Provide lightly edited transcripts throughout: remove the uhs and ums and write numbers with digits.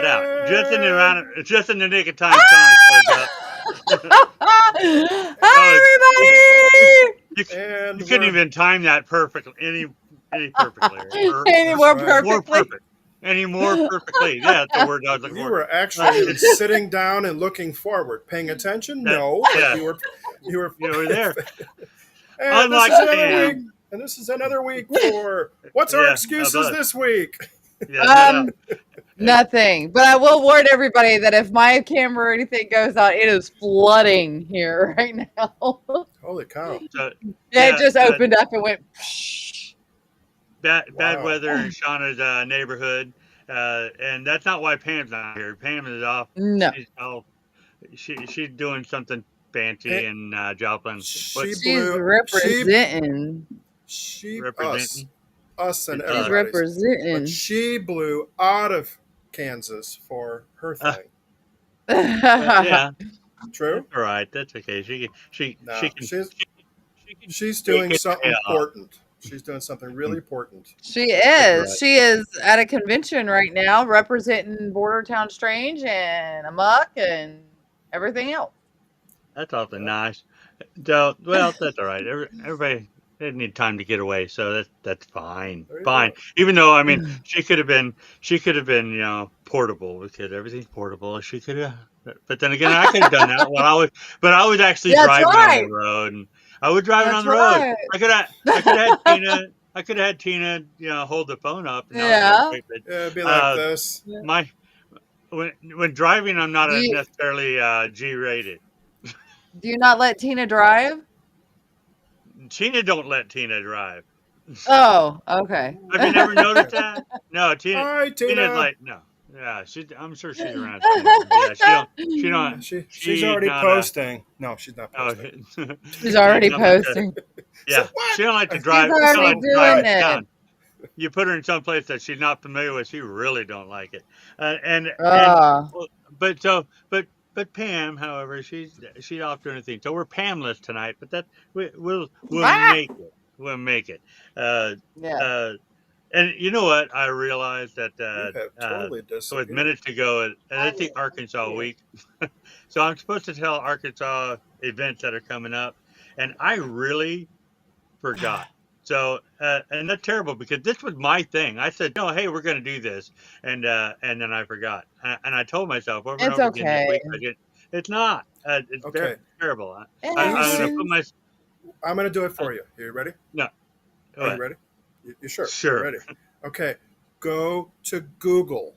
that out. Just in the nick of time, Sean shows up. Hi, everybody! You And couldn't we're even time that perfectly, any perfectly, or Any that's more right. more perfectly? perfect, any more perfectly. Yeah, that's the word I was looking You for. were actually sitting down and looking forward, paying attention. That, No, but yeah, you were. you were there. And this Unlike is another week. Pam. And this is another week for what's our Yeah, of excuses us. this week? Yeah, no doubt. Nothing. But I will warn everybody that if my camera or anything goes out, it is flooding here right now. Holy cow! So, Yeah, it yeah, just opened up and went. Psh. bad Wow. weather in Shauna's neighborhood, and that's not why Pam's not here. Pam is off. No, She's doing something fancy And in Joplin. What she she's blew. representing. She representing? us and She's everybody's. But representing. she blew out of Kansas for her Uh, thing. yeah, True? that's all right. That's okay. She No, can she's take doing it something off. important. She's doing something really important. She That's is. right. She is at a convention right now representing Border Town Strange and A.M.O.K and everything else. That's awfully Yep. nice. So, well, that's all right. Everybody they need time to get away, so that's fine. There you Fine. go. Even though I mean, she could have been portable because everything's portable. She could have, but then again, I could have done that but I was actually That's driving on the right. road, and I was driving on That's the road. right. I could have had Tina. I could have had Tina, hold the phone up, and that would have been Yeah. great. But Yeah, it'd be like uh, this. my when driving, I'm not Do you necessarily G rated. do you not let Tina drive? Tina don't let Tina drive. Oh, okay. Have you never noticed that? No, Hi, Tina's Tina. like no. Yeah, I'm sure she's around somewhere. Yeah, Yeah, she's she's already not a posting. No, she's not oh, posting. She's she's already not like a posting. So yeah. what? She don't like to She's drive. She don't already like to drive doing Hi. in it. town. You put her in some place that she's not familiar with, she really don't like it. And Uh, well, but Pam, however, she's off doing a thing. So we're Pamless tonight, but we'll ah! make it. We'll make it. Uh, Yeah. uh, and you know what? I realized that You have totally with disappeared. minutes to go, and it's the Arkansas week, so I'm supposed to tell Arkansas events that are coming up, and I really forgot. So, and that's terrible because this was my thing. I said, no, hey, we're going to do this. And then I forgot. And I told myself over and It's over again this okay. week, it's not. It's Okay. terrible. It I'm going to put happens. my, I'm going to do it uh, for you. Are you ready? no, go Are you ahead. ready? You sure? You're Sure. ready. Okay. Go to Google.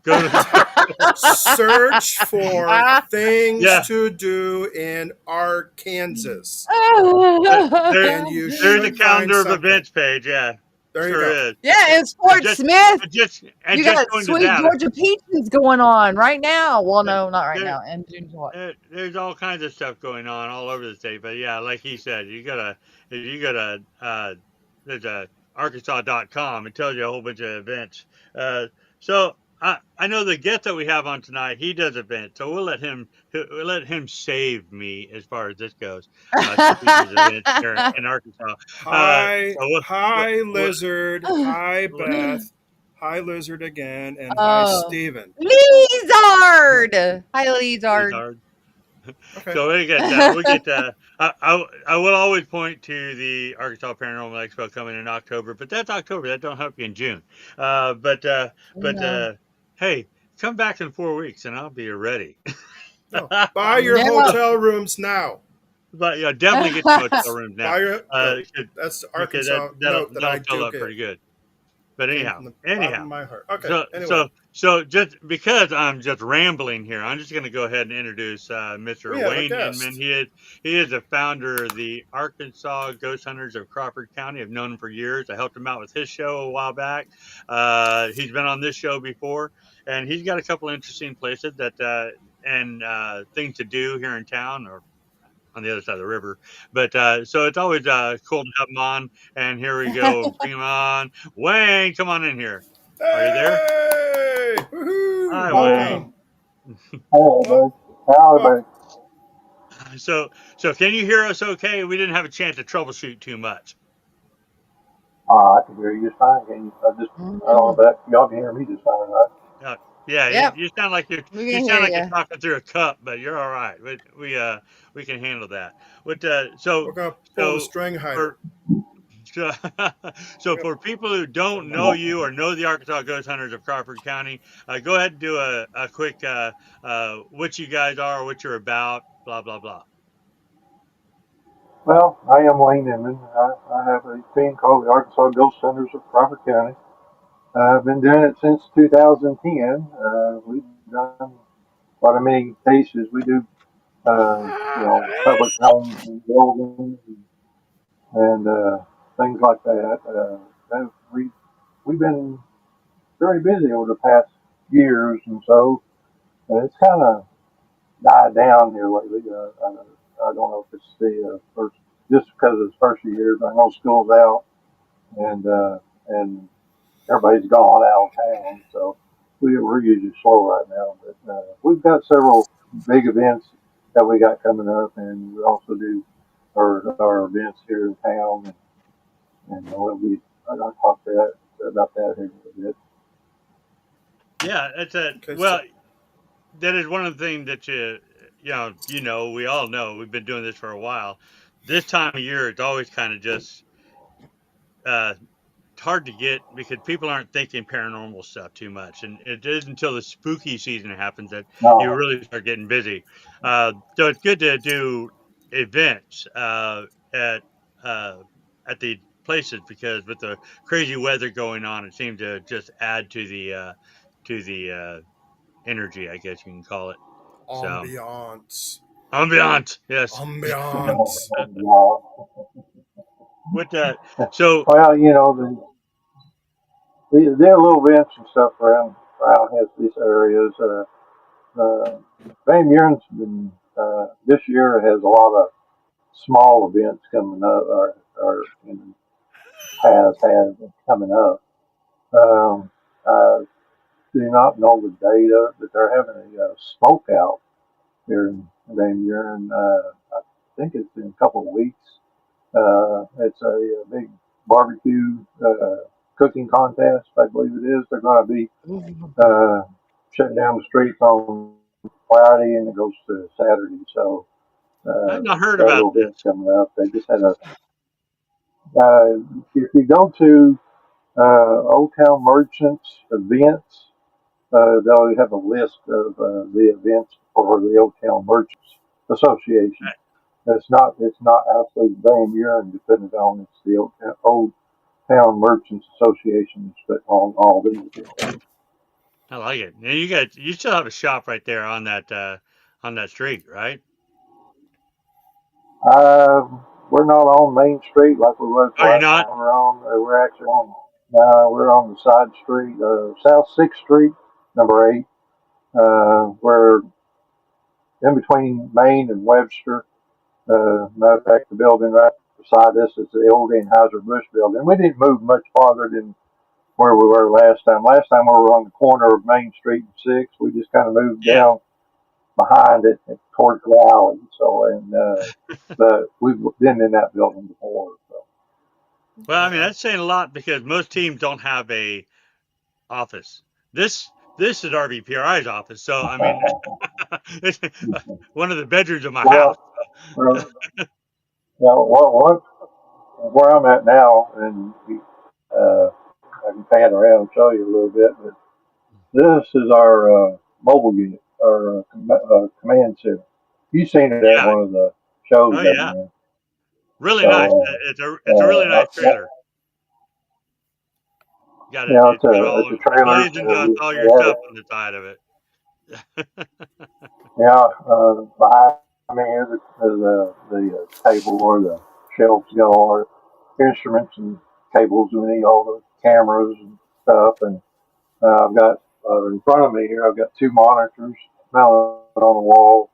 Go to, Search for things yeah, to do in Arkansas. there, And you there's a should find calendar of something. events page. Yeah, There you sure go. is. Yeah, in And Fort just, Smith, and you just got going to sweet that, Georgia peaches going on right now. Well, there, no, not right there, now. In June, what? there's all kinds of stuff going on all over the state. But yeah, like he said, there's a Arkansas.com. It tells you a whole bunch of events. So I know the guest that we have on tonight, he does events. So we'll let him save me as far as this goes. Since he does events here in Arkansas. Hi, So hi, Lizard. Hi, we'll, Beth. Hi, Lizard again. And hi, Oh, Steven. Lizard. Hi, Please Lizard. hard. Okay. So we get I will always point to the Arkansas Paranormal Expo coming in October, but that's October. That don't help you in June. Uh, but uh, but No, hey, come back in 4 weeks and I'll be ready. No, buy your no. hotel rooms now. But yeah, definitely get your motel rooms now, Buy your no. 'cause That's the because Arkansas note that that'll I fill do up give. pretty good. But Came from anyhow, the bottom of anyhow, my heart. Okay. so Anyway, so so just because I'm just rambling here, I'm just going to go ahead and introduce we Mr. have a Wayne Inman. guest. He is the founder of the Arkansas Ghost Hunters of Crawford County. I've known him for years. I helped him out with his show a while back. He's been on this show before, and he's got a couple interesting places that and things to do here in town or on the other side of the river. But so it's always cool to have him on. And here we go. Bring him on. Wayne, come on in here. Are you there? Hey! Woohoo! Hi, Hey, Wayne. Welcome. hey, Well, buddy. How well, everybody? So can you hear us okay? We didn't have a chance to troubleshoot too much. I can hear you just fine. Can you? I don't know Mhm. about y'all can hear me just fine, right? Yeah, Yep, you sound like we you can sound hear like you're you. talking through a cup, but you're all right. We can handle that. But We're gonna pull the so string hider. for so, so for people who don't know you or know the Arkansas Ghost Hunters of Crawford County, go ahead and do a quick what you guys are, what you're about, blah blah blah. Well, I am Wayne Inman. I have a team called the Arkansas Ghost Hunters of Crawford County. I've been doing it since 2010. We've done quite a many cases. We do, public homes and buildings and things like that. We've been very busy over the past years, and so it's kind of died down here lately. I don't know if it's the first, just because it's first of year. I know school's out, and everybody's gone out of town, so we're usually slow right now. But we've got several big events that we got coming up, and we also do our events here in town, and I'll talk to that about that here in a little bit. Yeah, that's a Okay, well. so That is one of the things that we all know. We've been doing this for a while. This time of year, it's always kind of just uh, hard to get because people aren't thinking paranormal stuff too much, and it is until the spooky season happens that you No, really start getting busy. So it's good to do events at uh, at the places because with the crazy weather going on, it seems to just add to the energy, I guess you can call it. So ambiance, ambiance, yes. ambiance. no. With that, so Well, there are little events and stuff around these areas. Van Buren's been this year has a lot of small events coming up, or has had coming up. I do not know the date of it, but they're having a smoke out here in Van Buren. I think it's in a couple of weeks. It's a big barbecue cooking contest, I believe it is. They're going to be uh, shutting down the streets on Friday and it goes to Saturday. So I've not heard that about little this. event's coming up. They just had a. If you go to Old Town Merchants events, they'll have a list of the events for the Old Town Merchants Association. It's not actually Van Buren to put it on. It's the Old Town Merchants Association that's putting on all these events. I like it. And you still have a shop right there on that street, right? Uh, we're not on Main Street like we was Oh, you're last not? time. We're actually on. We're on the side street, South Sixth Street, number 8. We're in between Main and Webster. Matter of fact, the building right beside us is the old Anheuser Busch building. We didn't move much farther than where we were last time. Last time we were on the corner of Main Street and Sixth. We just kind of moved Yeah. down behind it towards the alley. So, but we've been in that building before. So. Well, I mean Yeah, that's saying a lot because most teams don't have a office. This is RVPRI's office, so I mean it's one of the bedrooms of my house. Well, uh, what where I'm at now, and uh, I can pan around and show you a little bit, but this is our mobile unit, our command center. You've seen it at Yeah. one of the shows Oh that we're yeah. in. Really nice. So, It's a really nice yeah, trailer. Got it. It's got it's all a trailer. blazing dust, all your We have stuff it. on the side of it. Yeah, behind me is the table where the shelves go, our instruments and cables. We need all the cameras and stuff, and I've got in front of me here. I've got two monitors mounted on the wall.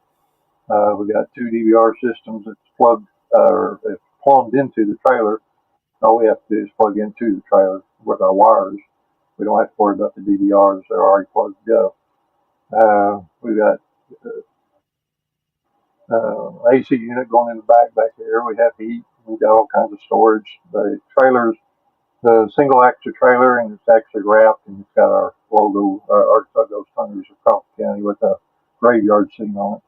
We've got two DVR systems that's plugged or it's plumbed into the trailer. All we have to do is plug into the trailer with our wires. We don't have to worry about the DVRs; they're already plugged to go. We've got AC unit going in the back there. We have heat. We've got all kinds of storage. The trailers the single axle trailer, and it's actually wrapped, and it's got our logo, Arkansas Ghost Hunters of Crawford County, with a graveyard scene on it.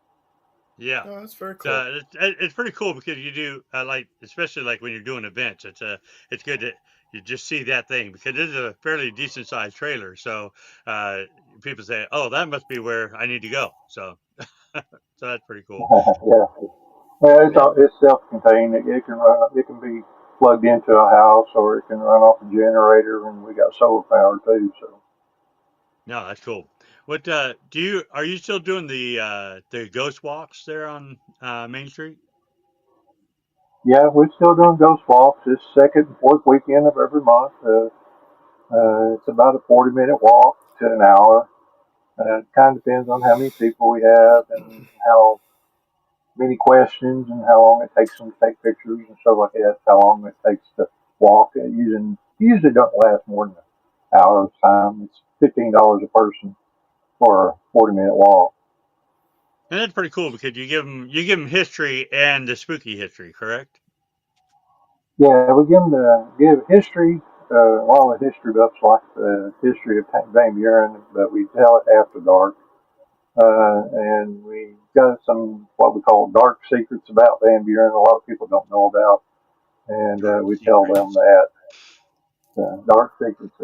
Yeah. Oh, that's very cool. It's pretty cool because you do like, especially like when you're doing events. It's good that you just see that thing because it is a fairly decent sized trailer. So uh, people say, "Oh, that must be where I need to go." So that's pretty cool. Yeah, yeah, Yeah. it's self-contained. It can run. It can be plugged into a house, or it can run off a generator, and we got solar power too. So No, that's cool. What do you are you still doing the ghost walks there on Main Street? yeah, we're still doing ghost walks. It's second and fourth weekend of every month. It's about a 40-minute walk to an hour. It kind of depends on how many people we have and how many questions and how long it takes them to take pictures and stuff like that. How long it takes to walk. Usually don't last more than an hour of time. It's $15 a person for a 40-minute walk. And that's pretty cool because you give them history and the spooky history, correct? Yeah, we give history. A lot of history buffs like the history of Van Buren, but we tell it after dark. And we got some what we call dark secrets about Van Buren. A lot of people don't know about, and Dark we tell them secrets. that dark secrets.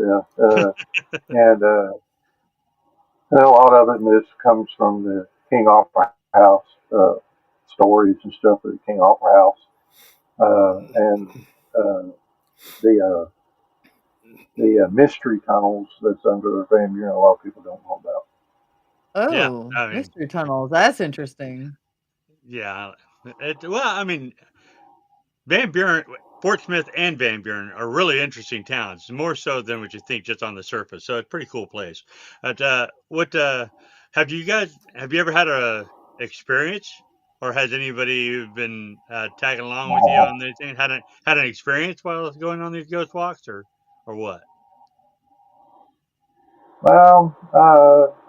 And a lot of it this comes from the King Opera House stories and stuff of the King Opera House, and uh, the mystery tunnels that's under Van Buren. A lot of people don't know about. Yeah, Oh, I mean, mystery tunnels. That's interesting. yeah. Well, I mean, Van Buren, Fort Smith, and Van Buren are really interesting towns, more so than what you think just on the surface. So it's a pretty cool place. But what have you ever had a experience, or has anybody been tagging along with you on anything? Had an experience while going on these ghost walks, or what? Well,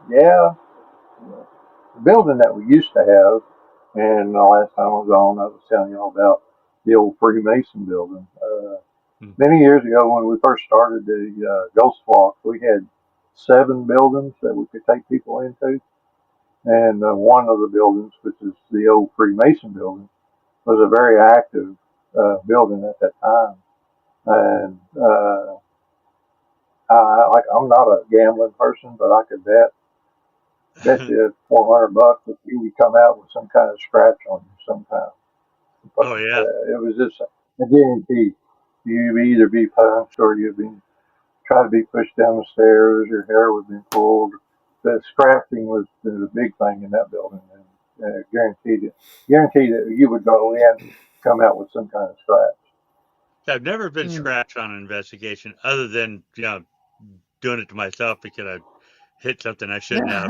yeah, the building that we used to have, and the last time I was on, I was telling you all about the old Freemason building. Hmm. Many years ago, when we first started the Ghost Walk, we had 7 buildings that we could take people into, and one of the buildings, which is the old Freemason building, was a very active building at that time. And I'm not a gambling person, but I could bet you $400 if you would come out with some kind of scratch on you sometime. But Oh yeah. it was just a guarantee. You'd either be punched or you'd be try to be pushed down the stairs. Your hair would be pulled. The scratching was the big thing in that building, and guaranteed that you would go in, come out with some kind of scratch. I've never been Mm. scratched on an investigation other than doing it to myself because I hit something I shouldn't have.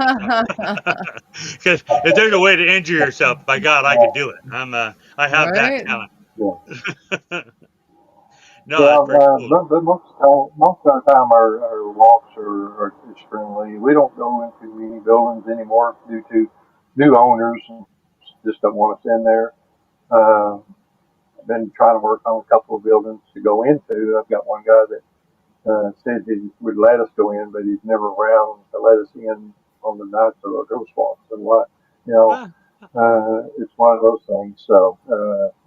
Because if there's a way to injure yourself, by God, I could do it. I have that Right? talent. Yeah, No, yeah. that's pretty cool. But most of the time, our walks are extremely. We don't go into many buildings anymore due to new owners and just don't want us in there. Uh, I've been trying to work on a couple of buildings to go into. I've got one guy that said he would let us go in, but he's never around to let us in on the nights of our ghost walks. And what, you know, Well, it's one of those things. So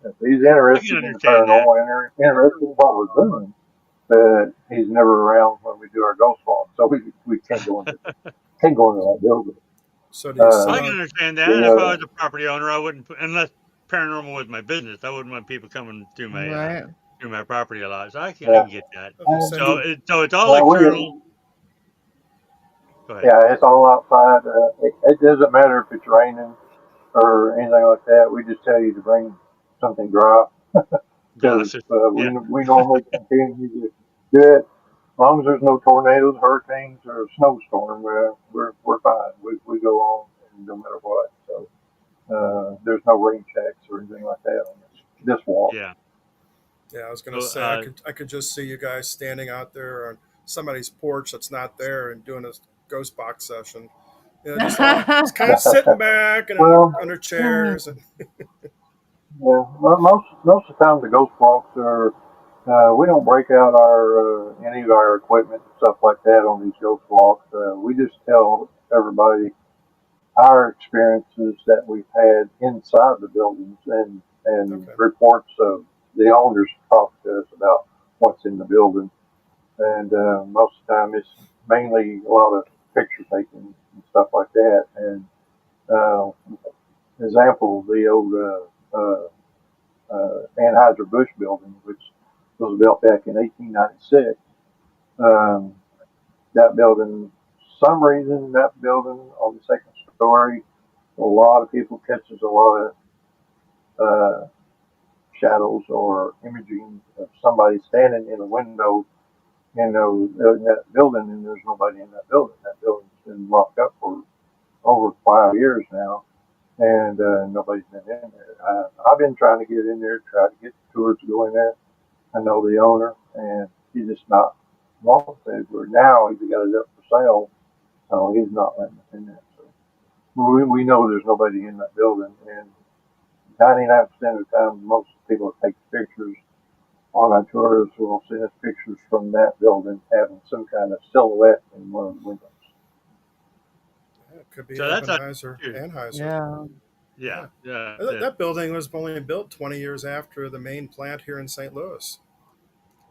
if he's I can interested in the understand that. paranormal and interested in what we're doing, but he's never around when we do our ghost walk. So we can't go into that building. So do you sit I Uh, can on? understand that. If I the, was a property owner, I wouldn't, unless paranormal was my business, I wouldn't want people coming Right. through my property a lot. So I can yeah, get that. Okay, so do So it's all well, external. Go ahead. yeah, it's all outside. It doesn't matter if it's raining or anything like that. We just tell you to bring something dry because Glasses. Yeah. we normally continue to do it. As long as there's no tornadoes, hurricanes, or a snowstorm, we're fine. We go on no matter what. So there's no rain checks or anything like that on this walk. Yeah. yeah, I was gonna So say I could just see you guys standing out there on somebody's porch that's not there and doing a ghost box session. You know, just kind of sitting back and Well, under chairs and yeah, most of the time the ghost walks are. We don't break out our any of our equipment and stuff like that on these ghost walks. We just tell everybody our experiences that we've had inside the buildings and Okay. reports of the owners talk to us about what's in the building. And most of the time, it's mainly a lot of picture taking and stuff like that. And uh, example, the old Anheuser-Busch building, which was built back in 1896. Um, that building, some reason, that building on the second story, a lot of people catches a lot of uh, shadows or imaging of somebody standing in a window in that building, and there's nobody in that building. That building's been locked up for over 5 years now, and nobody's been in there. I've been trying to get in there, try to get tours to go in there. I know the owner, and he's just not wanting to. Where now he's got it up for sale, so he's not letting us in there. So we know there's nobody in that building, and 99% of the time, most people that take pictures on our tours will send us pictures from that building having some kind of silhouette in one of the windows. Yeah, it could be So that's not Ebenezer, true. Anheuser. Yeah. Yeah. Yeah, yeah, That building was only built 20 years after the main plant here in St. Louis.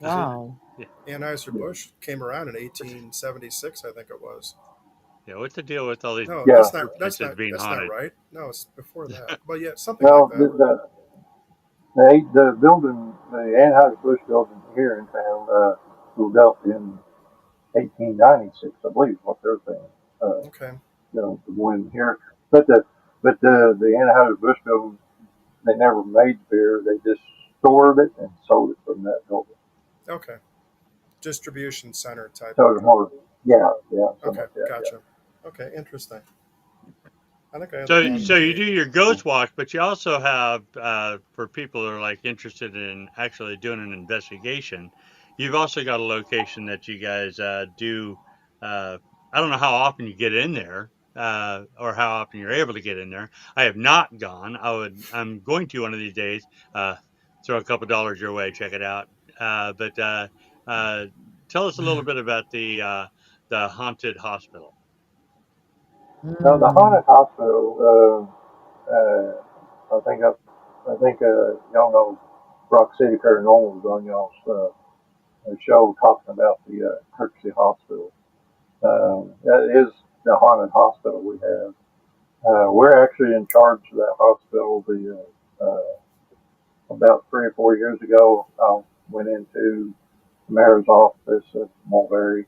Wow. yeah. Anheuser-Busch came around in 1876, I think it was. Yeah, what's the deal with all these No, Yeah. places being that's not haunted? right. No, it's before that. But yeah, something like Well, that. the building, the Anheuser-Busch building here in town, was built in 1896, I believe, is what they're saying. Uh, Okay. the one here, but the Anheuser-Busch building, they never made beer. They just stored it and sold it from that building. Okay. Distribution center type. So it was more, yeah, something Okay, like that. Yeah. gotcha. Okay, interesting. I think I had the So, wrong so you do date. your ghost walk, but you also have for people who are like interested in actually doing an investigation. You've also got a location that you guys do. I don't know how often you get in there, or how often you're able to get in there. I have not gone. I'm going to one of these days. Uh, Throw a couple dollars your way. Check it out. But uh, tell us a little bit about the haunted hospital. Now the Mm. haunted hospital. I think y'all know Rock City Paranormal was on y'all's show talking about the Kirksey Hospital. That is the haunted hospital we have. We're actually in charge of that hospital. About 3 or 4 years ago, I went into the mayor's office at Mulberry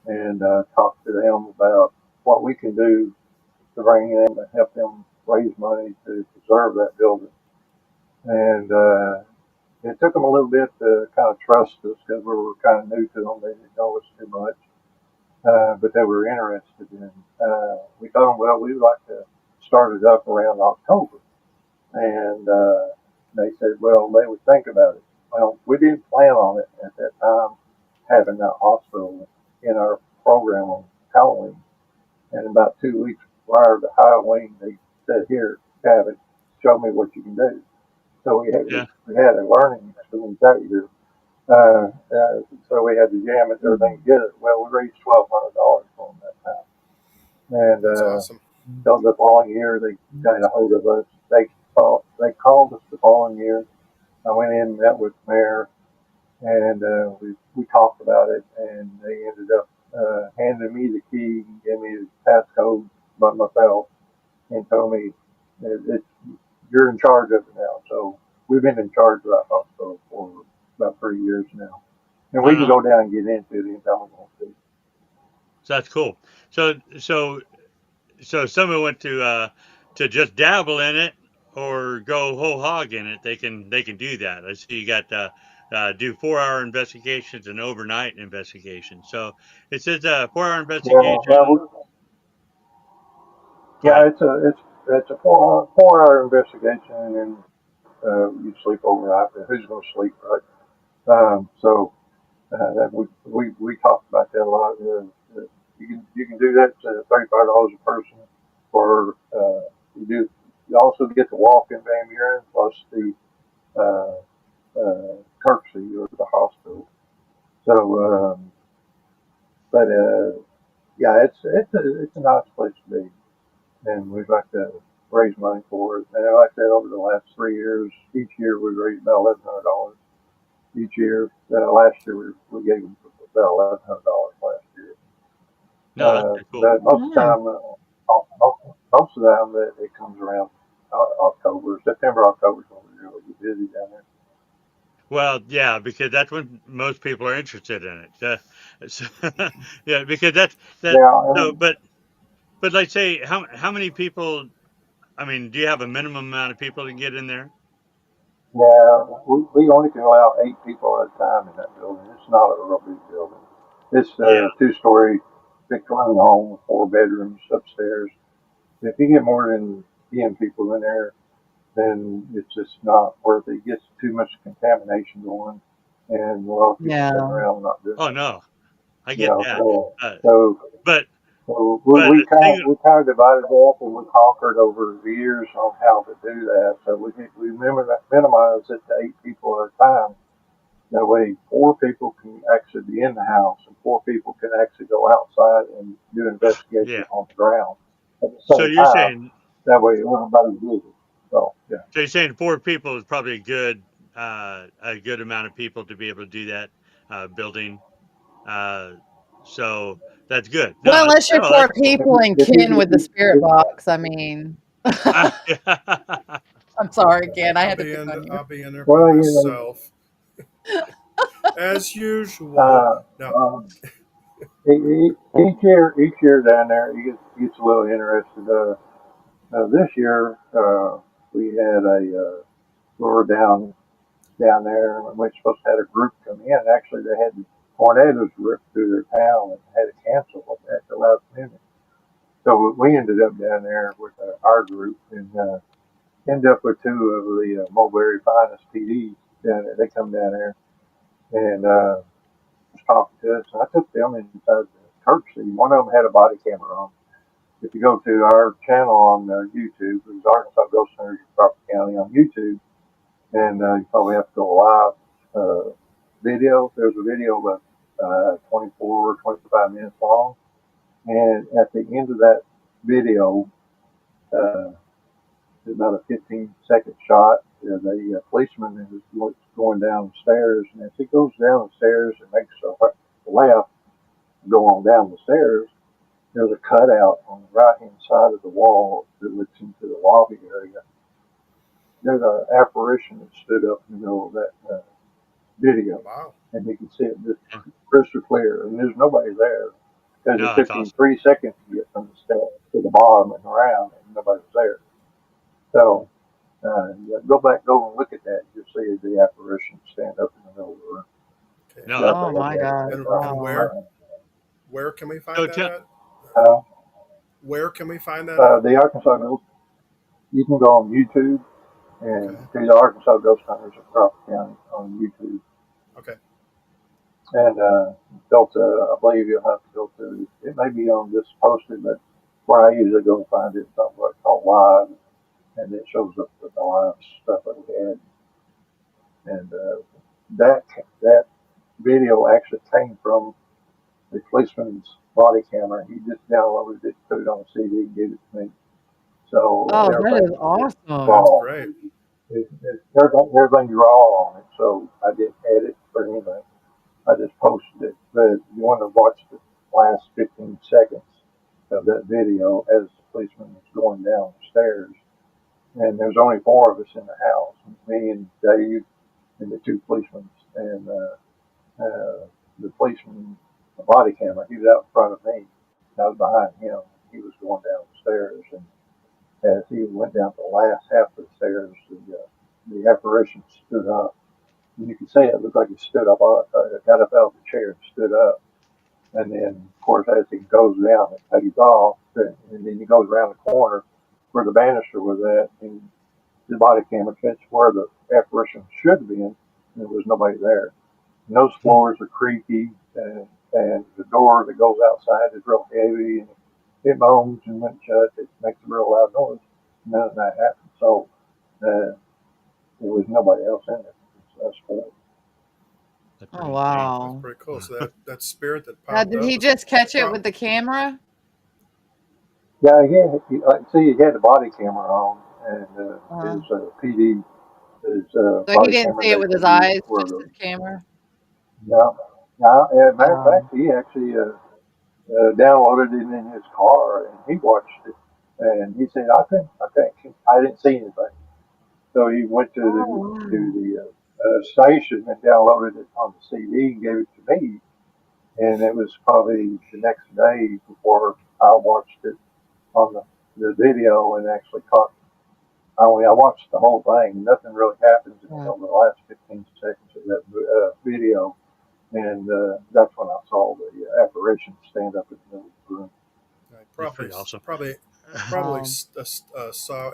and talked to them about what we can do to bring in and help them raise money to preserve that building. And it took them a little bit to kind of trust us because we were kind of new to them. They didn't know us too much, but they were interested in. We told them, well, we'd like to start it up around October, and they said, well, they would think about it. Well, we didn't plan on it at that time having that hospital in our program on Halloween. And about 2 weeks prior to Halloween, they said, here, have it. Show me what you can do. So Yeah. we had a learning experience that year. So we had to jam it, everything together. Well, we raised $1,200 for them that time. And That's awesome. so the following year, they got a hold of us. They called us the following year. I went in, met with the mayor, and we talked about it. And they ended up handing me the key, gave me the passcode by myself, and told me it's you're in charge of it now. So we've been in charge of that hospital for about 3 years now, and we can Uh-huh. go down and get into the intelligence. So that's cool. So if someone went to just dabble in it or go whole hog in it, they can do that. I see you got do 4 hour investigations and overnight investigations. So it says 4 hour Yeah, investigation. Go yeah, ahead. it's a 4 hour investigation, and you sleep overnight. But who's going to sleep, right? So that we talked about that a lot. You can do that $35 a person for you do. You also get the walk in Van Buren plus the Kirksey or the hospital. So, but yeah, it's a nice place to be, and we'd like to raise money for it. And like I said, over the last 3 years, each year we raised about $1,100 each year. Last year we gave them about $1,100 last year. No, that's pretty cool. But most of the Nice. time, most of the time it comes around October, September, October is when we really get busy down there. Well, yeah, because that's when most people are interested in it. So, yeah, because that's that. Yeah, So, but like, say, how many people? I mean, do you have a minimum amount of people to get in there? yeah, we only can allow 8 people at a time in that building. It's not a real big building. It's Yeah, a two-story Victorian home with 4 bedrooms upstairs. If you get more than 10 people in there, then it's just not worth it. It gets too much contamination going, and a lot of people sitting Yeah. around not doing oh it. no, I You get know, that. so Uh, so, but so but the thing, we kind of divided it up and we conquered over the years on how to do that. So we minimize it to 8 people at a time. That way, 4 people can actually be in the house, and 4 people can actually go outside and do yeah. investigations on the ground at the So same you're time. saying That way, everybody's busy. So yeah, so you're saying 4 people is probably a good amount of people to be able to do that building. Uh, so that's good. Well, unless you're No, four that's cool. people and kin with the spirit if box. I mean, I'm Yeah. sorry, Ken. I had to pick on you. I'll be in there by well, myself as usual. uh, Now, um, each year down there, it gets a little interested. This year, we had we were down there, and we were supposed to have a group come in. Actually, they had tornadoes rip through their town and had to cancel at the last minute. So we ended up down there with our group and ended up with 2 of the Mulberry finest PDs down there. They come down there and was talking to us. And I took them inside the courtesy. One of them had a body camera on. If you go to our channel on YouTube, it's Arkansas Ghost Hunters of Crawford County on YouTube, and you probably have to go live video. There's a video about 24 or 25 minutes long, and at the end of that video, uh, it's about a 15-second shot. The policeman is going down the stairs, and as he goes down the stairs and makes a left, go on down the stairs, there's a cutout on the right hand side of the wall that looks into the lobby area. There's an apparition that stood up in the middle of that video, wow. and you can see it just crystal clear, and there's nobody there because it No, that's took him awesome. 3 seconds to get from the stairs to the bottom and around, and nobody was there. So yeah, go and look at that. You'll see the apparition stand up in the middle of the room. Okay. No, You that's have to Oh pretty look my cool. at it. gosh! And Wow. where can we So find that tell, at? Uh, Where can we find that at? the Arkansas Ghost, you can go on YouTube and Okay. do the Arkansas Ghost Hunters of Crawford County on YouTube. Okay. And I believe you'll have to go to, it may be on this posted, but where I usually go find it, something called Live, and it shows up with the live stuff that we had. And that that video actually came from the policeman's body camera. He just downloaded it, put it on a CD, and gave it to me. So Oh, that is everything's That's awesome. raw. great. Everything's raw on it. So I didn't edit for anything. I just posted it. But you want to watch the last 15 seconds of that video as the policeman was going down the stairs. And there's only 4 of us in the house, me and Dave and the 2 policemen. And the policeman, the body camera, he was out in front of me. I was behind him. He was going down the stairs. And as he went down the last half of the stairs, the apparition stood up. And you could say it looked like he stood up, got up out of the chair and stood up. And then, of course, as he goes down, it takes off, and then he goes around the corner where the banister was at, and the body camera fits where the apparition should have been, and there was nobody there. And those floors are creaky, and the door that goes outside is real heavy, and it moans and when it shuts, it makes a real loud noise. None of that happened, so there was nobody else in it. It's us 4. That's Oh, pretty neat. That's wow. pretty cool. So that spirit that Now, popped did up he is just catch it prob- with the camera? Yeah, he had the body camera on, and Uh, his PD, his so he body didn't camera see it that with they his use eyes, for just the his camera? now. Now, as a matter of Um, fact, he actually downloaded it in his car, and he watched it, and he said, I didn't see anything." So he went to oh, wow. the station and downloaded it on the CD and gave it to me. And it was probably the next day before I watched it on the video and actually caught. I watched the whole thing. Nothing really happens Yeah. until the last 15 seconds of that video, and that's when I saw the apparition stand up in the middle of the room. I That's pretty awesome. probably Wow. saw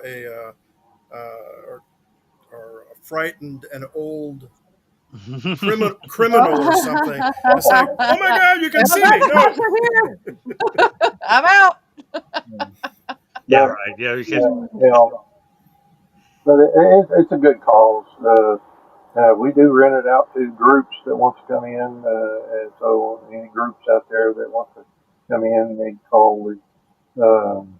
or frightened an old criminal or something. It's like, oh my God, you can If the see me. No. Ghostbusters are here, I'm out. Yeah, But right. Yeah, because you know, but it's a good cause. We do rent it out to groups that want to come in, and so any groups out there that want to come in, they call. Um,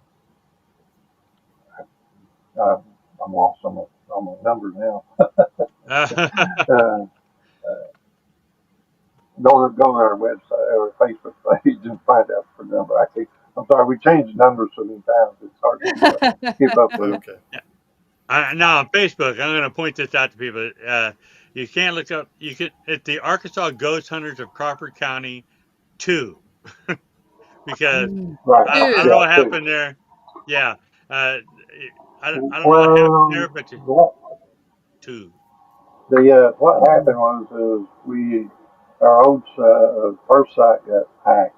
uh, I'm lost on my number now. Uh, go to our website or Facebook page and find out the number. I'm sorry, we changed numbers so many times. It's hard to keep up with it. Okay. now on Facebook, I'm going to point this out to people. You can't look up. You can at the Arkansas Ghost Hunters of Crawford County 2 because Right. I don't Dude. know Yeah. what Too. happened there. Yeah, I don't know what happened there, Well, but two. what happened was we our old first site got hacked,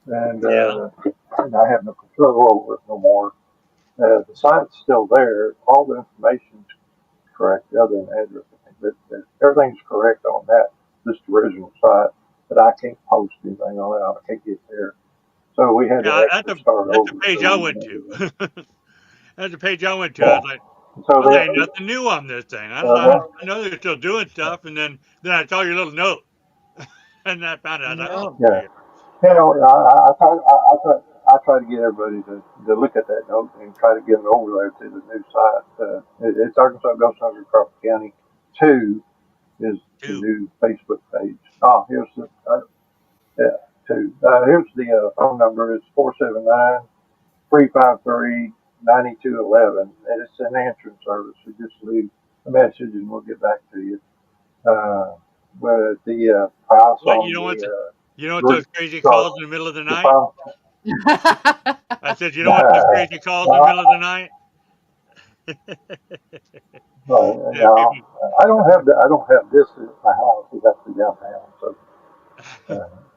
Yeah. and I have no control over it no more. The site's still there. All the information's correct, other than address. Everything's correct on that, this original site, but I can't post anything on it. I can't get there. So we had to Yeah, actually start at the over. page So I we went had to. to, At the page I went to, I yeah. was like, So well, there ain't that, nothing new on this thing. uh, I know they're still doing stuff, and then I saw your little note, and I found it. I was like, oh, No. yeah. there you You know, I try to get everybody to look at that note and try to get them over there to the new site. It's Arkansas Ghost Hunter Crawford County 2 is go. the Two. new Facebook page. Here's the, yeah, 2. Here's the phone number. It's 479-353-9211. And it's an answering service. You just leave a message and we'll get back to you. But the price What on you know what group those crazy chart, calls in the middle of the the night? price. I said, you know what those crazy calls in the middle of the night? Yeah, Now, people. I don't have this at my house. It's actually downtown. So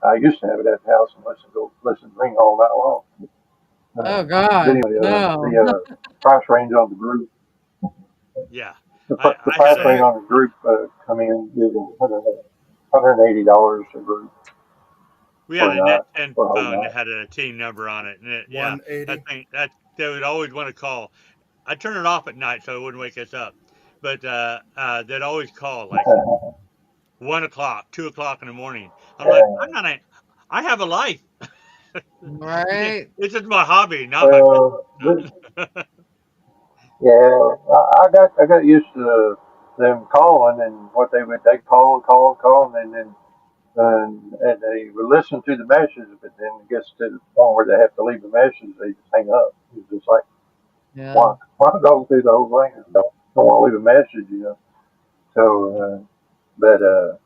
I used to have it at the house and listen ring all night long. Oh But God, anyway, no. price range on the group, Yeah, the I price had a range Say, on the group come in is $180 a group we had for a a Net night 10 for a whole phone that night. had a team number on it, and yeah, that 180. thing that they would always want to call. I turn it off at night so it wouldn't wake us up, but they'd always call like 1 o'clock, 2 o'clock in the morning. I'm like, I'm not. I have a life. Right? It's just my hobby, not my Well, business. yeah, I got used to them calling and what they call, and then and they would listen to the message, but then it gets to the point where they have to leave the message, they just hang up. It's just like Yeah. why go through the whole thing? Don't want to leave a message, you know. So, but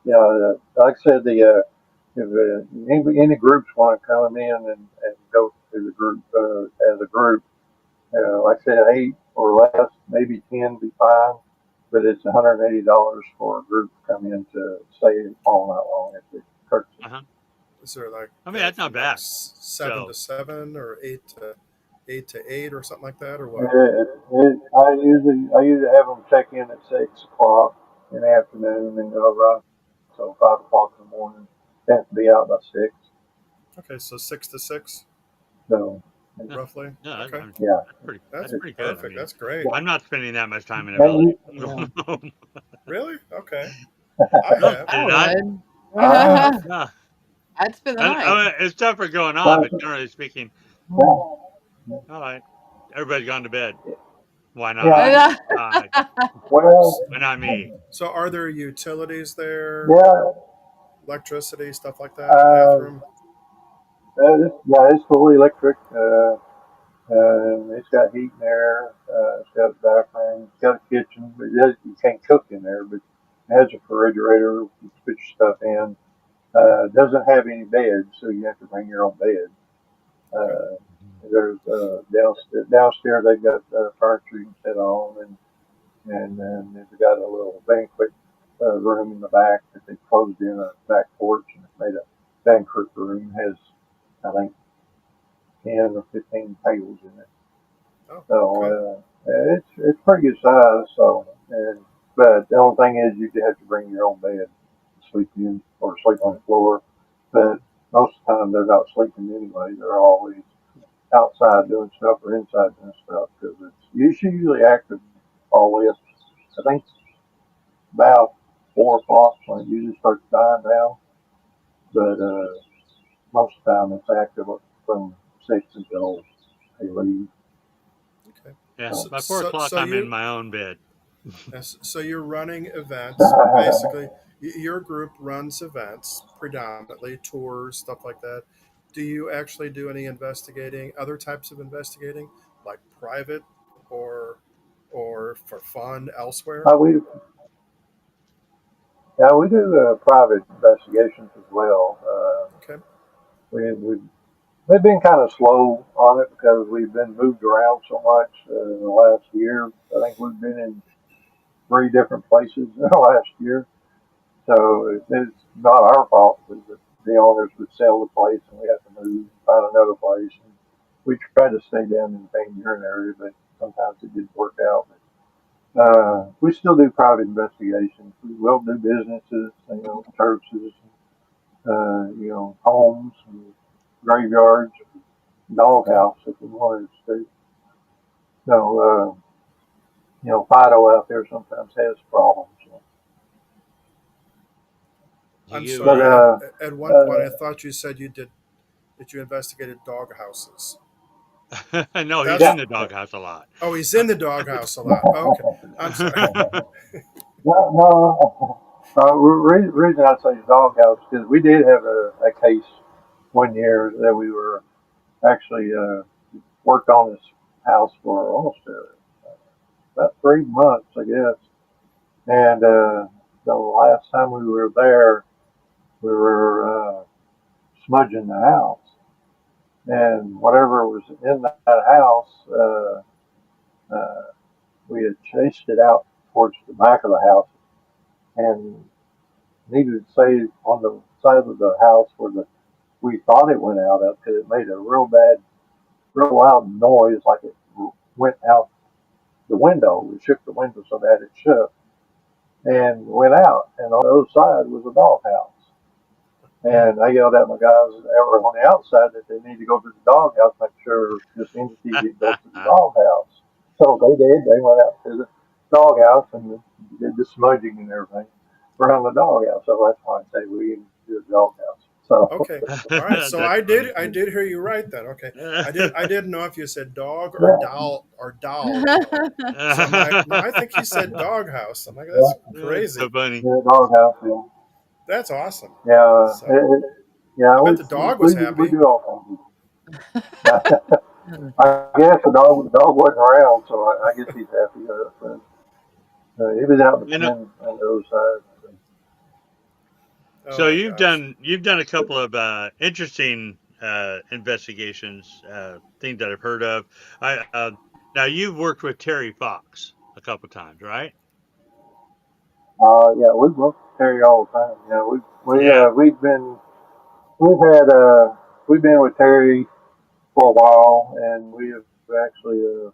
you know, like I said, the if any groups want to come in and go to the group as a group, like I said, 8 or less, maybe 10 be fine. But it's $180 for a group to come in to stay all night long at the courtesy. Uh-huh. Is there like I mean, that's not from like bad. 7 to So 7 or 8 to 8 or something like that or what? I usually have them check in at 6 o'clock in the afternoon and go around till 5 o'clock in the morning. They have to be out by 6. Okay, so 6 to 6 So no, roughly. no, Okay, yeah, that's that's it's, pretty good. I perfect. mean, That's great. yeah. I'm not spending that much time in a And building. Yeah. Really? Okay. I No, have. you I did not. would. I've No. I'd spend the And, night. it's tougher going on, but Well, generally speaking, Mm. all right. Everybody's gone to bed. Why not yeah, I? And, Uh, well, why not me? So are there utilities there, yeah, electricity, stuff like that, uh, bathroom? yeah, it's fully electric. It's got heat and air. It's got a bathroom. It's got a kitchen. But you can't cook in there, but it has a refrigerator. You can put your stuff in. It doesn't have any beds, so you have to bring your own bed. Okay. Uh, there's downstairs they've got furniture you can sit on, and then they've got a little banquet room in the back that they closed in a back porch and it's made a banquet room. Has I think 10 or 15 tables in it. Oh, okay. So it's pretty good size. So, but the only thing is you have to bring your own bed to sleep in or sleep on the floor. But most of the time they're not sleeping anyway. They're always outside doing stuff or inside doing stuff because it's usually active all the way up. I think about 4 o'clock when it usually starts dying down. But most of the time it's active from 6 until they leave. Okay. Yeah, So, So, by four so, o'clock, so I'm in you, my own bed. so you're running events. Basically, your group runs events predominantly, tours, stuff like that. Do you actually do any investigating, other types of investigating, like private or or for fun elsewhere? we Yeah, we do private investigations as well. Okay. We've been kind of slow on it because we've been moved around so much in the last year. I think we've been in 3 different places in the last year. So it's not our fault. The owners would sell the place and we have to move, find another place. And we try to stay down in the Van Buren area, but sometimes it didn't work out. We still do private investigations. We will do businesses, churches, homes and graveyards, Okay. doghouse if we wanted to. So, Fido out there sometimes has problems. Do I'm you? But sorry. At one point, I thought you said you did that you investigated dog houses. No, he's That's in the doghouse a lot. oh, he's in the doghouse a lot. Okay, I'm sorry. No, reason I say doghouse is we did have a case one year that we were actually worked on this house for almost about 3 months, I guess. And the last time we were there, we were smudging the house, and whatever was in that house, uh, we had chased it out towards the back of the house, and needed to say on the side of the house where we thought it went out of because it made a real loud noise, like it went out the window. It shook the window so bad it shook and went out. And on the other side was a doghouse. And I yelled at my guys that were on the outside that they need to go to the doghouse, make sure this entity didn't go to the doghouse. So they did. They went out to the doghouse and did the smudging and everything around the doghouse. So that's why I say we didn't do the doghouse. So Okay, all right. So That's funny. I did hear you right then. Okay, I didn't know if you said dog or yeah, doll killer. So I'm like, no, I think he said doghouse. I'm like, that's That's crazy. so funny. yeah, doghouse. Yeah, That's awesome. yeah, So yeah. I bet the dog was We happy. do all kinds of. I guess the dog wasn't around, so I guess he's happy. He was out in the You know, pen on the other side. Oh so my gosh. you've done a couple of interesting investigations, things that I've heard of. I Now you've worked with Terry Fox a couple times, right? Yeah, we work with Terry all the time. Yeah, Yeah, we've been with Terry for a while, and we have actually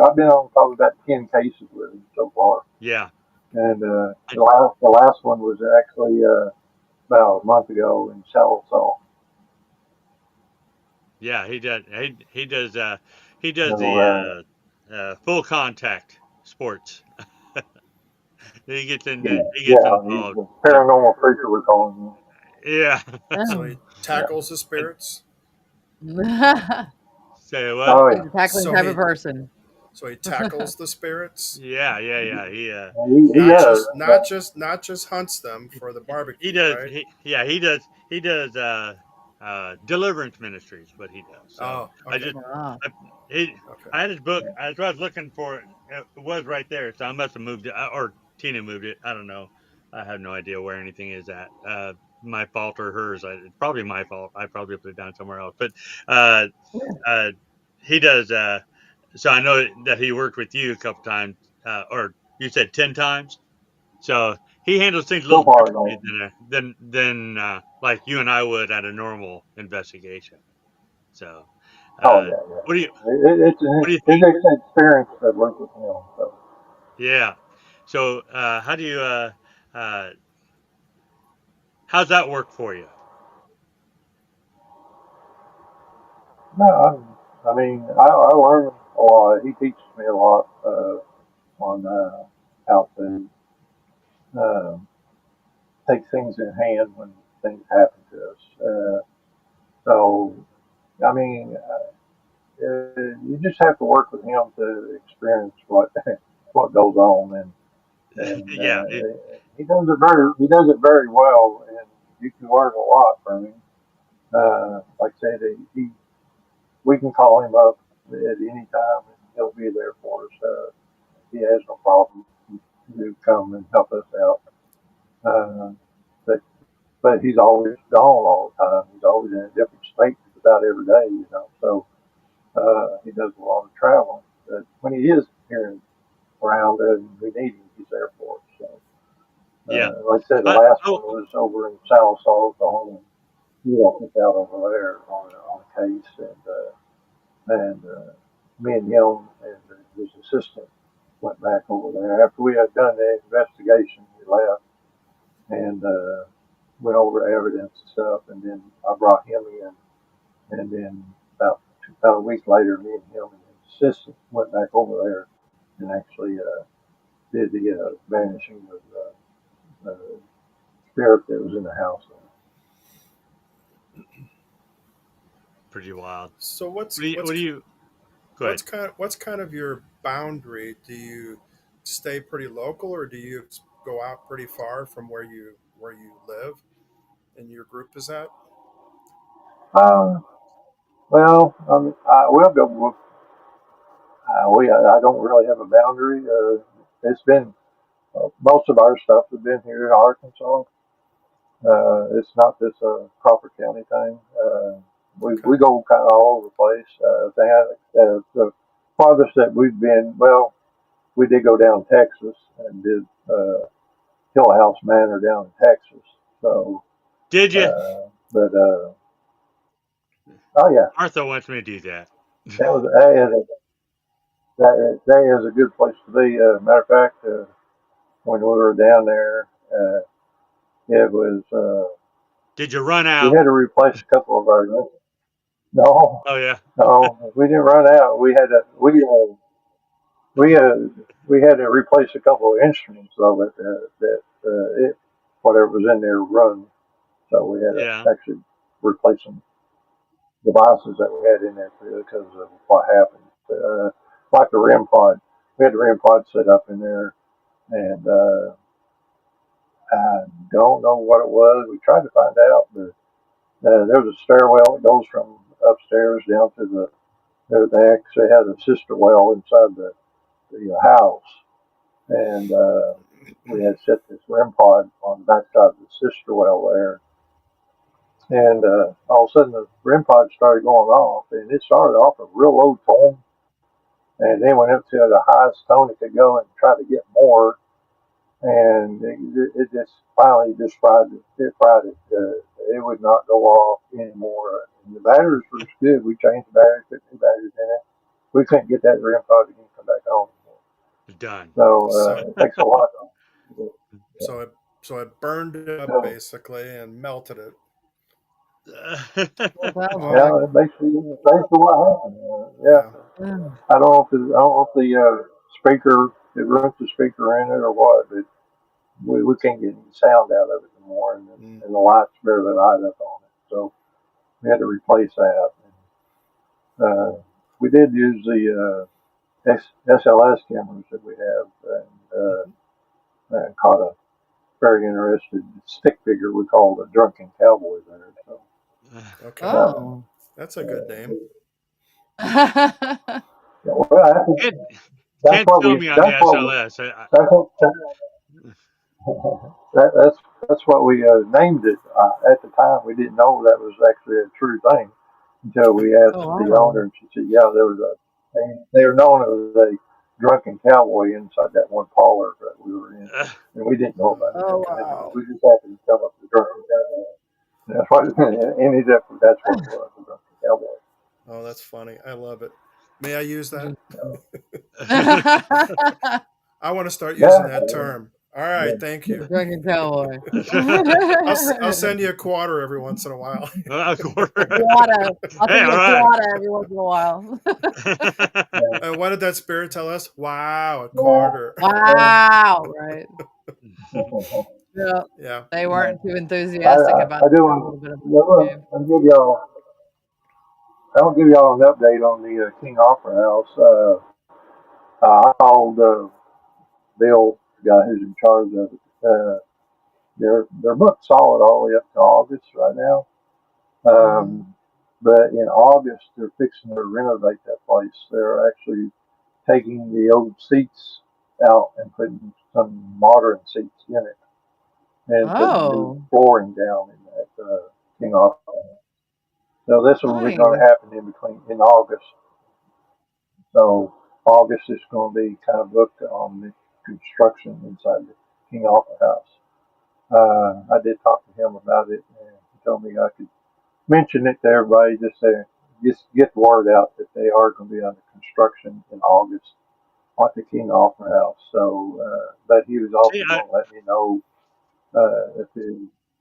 I've been on probably about 10 cases with him so far, yeah, and and the last one was actually about a month ago in Sallisaw. yeah. He does So the full contact sports. he gets Yeah, he's involved. a paranormal creature, we're calling him. Yeah. So Oh. he Yeah. tackles the And spirits. say what? Oh He's yeah. a tackling So type of he person. so he tackles the spirits. Yeah. He Not He does. just not But just not just hunts them for the he barbecue, does right? he does deliverance ministries what he does. So Oh, I okay, just Wow. I he okay. I had his book. I was looking for it. It was right there, so I must have moved it, or Tina moved it. I don't know. I have no idea where anything is at. My fault or hers. It's probably my fault. I probably put it down somewhere else. But uh, uh, he does. So I know that he worked with you a couple times, or you said 10 times. So he handles things a so little far, differently no. than like you and I would at a normal investigation. So, Oh uh, yeah, what do you yeah. what do you It's think? an experience that works with him. So Yeah. So, how do you uh, how's that work for you? no, I mean, I learn a lot. He teaches me a lot on how to uh, take things in hand when things happen to us. So I mean, you just have to work with him to experience what what goes on, and Yeah. he does it very well, and you can learn a lot from him. Like I said, we can call him up at any time, and he'll be there for us. He has no problem to come and help us out. Uh, but he's always gone all the time. He's always in a different state about every day, you know. So he does a lot of traveling. But when he is here around and we need him, he's there for us. So, Yeah. like I said, the I last oh one was over in Sallisaw, Oklahoma. He helped us out over there on a case, and me and him and his assistant went back over there after we had done the investigation. We left and went over evidence and stuff, and then I brought him in, and then about a week later, me and him and his assistant went back over there and actually did the vanishing of the spirit that was in the house. pretty wild. So What do you go ahead? what's kind of your boundary? Do you stay pretty local, or do you go out pretty far from where you live and your group is at? Um, well, we'll go. I don't really have a boundary. It's been most of our stuff has been here in Arkansas. It's not this Crawford County thing. Okay, We go kind of all over the place. The farthest that we've been, well, we did go down to Texas and did Hill House Manor down in Texas. So, Did you? but oh yeah, Martha wants me to do that. that is a good place to be. Matter of fact, when we were down there, it was Did you run we out? had to replace a couple of our. No, Oh yeah. no, we didn't run out. We we had to replace a couple of instruments so that it whatever was in there run. So we had to Yeah. actually replace some devices that we had in there because of what happened. Like the REM pod, we had the REM pod set up in there, and I don't know what it was. We tried to find out, but there's a stairwell that goes from upstairs down to they actually had a sister well inside the house, and we had set this REM pod on the backside of the sister well there. And all of a sudden, the REM pod started going off, and it started off a real low tone, and then went up to the highest tone it could go and try to get more, and it just finally just fried it. It fried it. It would not go off anymore. And the batteries were good. We changed the batteries, put new batteries in it. We couldn't get that REM pod to come back on anymore. Done. So so it takes a lot. Yeah. so it burned it up So, basically and melted it. That sounds Wow. like. yeah, basically what happened. Yeah, Yeah. Mm. I don't know if the speaker it runs the speaker in it or what, but we can't get any sound out of it anymore, Mm. and the lights barely light up on it. So we had to replace that. And, we did use the SLS cameras that we have, Mm-hmm. and caught a very interesting stick figure we call the drunken cowboy there. So Okay, uh, Oh. that's a good name. yeah, well, I think can't that's can't what tell we me on the that's what SLS. that's what that's what we named it. At the time, we didn't know that was actually a true thing until we asked Oh, the wow. owner, and she said, "Yeah, there was they were known as a drunken cowboy inside that one parlor that we were in, and we didn't know about Oh, Okay. it. wow. We just happened to come up with drunken cowboy. And that's what any different. That's what it was, a drunken cowboy. Oh, that's funny. I love it. May I use that? I want to start using Yeah, that term. All right, thank you. Drunken cowboy. I'll send you a quarter every once in a while. A A quarter. quata. I'll Hey, send you all a right. quata every once in a while. yeah, And what did that spirit tell us? Wow, a yeah. quarter. Wow. Right. yeah. Yeah. Yeah. They weren't too I, enthusiastic I, about I do a want. little bit of Well, game. I'll give y'all. I'll give y'all an update on the King Opera House. I called Bill, the guy who's in charge of it. They're booked solid all the way up to August right now. Mm-hmm. But in August, they're fixing to renovate that place. They're actually taking the old seats out and putting some modern seats in it, and putting new Oh, flooring down in that King Opera House. So this one was going nice. to happen in August. So August is going to be kind of booked on the construction inside the King Opera House. I did talk to him about it, and he told me I could mention it to everybody, just get the word out that they are going to be under construction in August at the King Opera House. So, but he was See, also going to let me know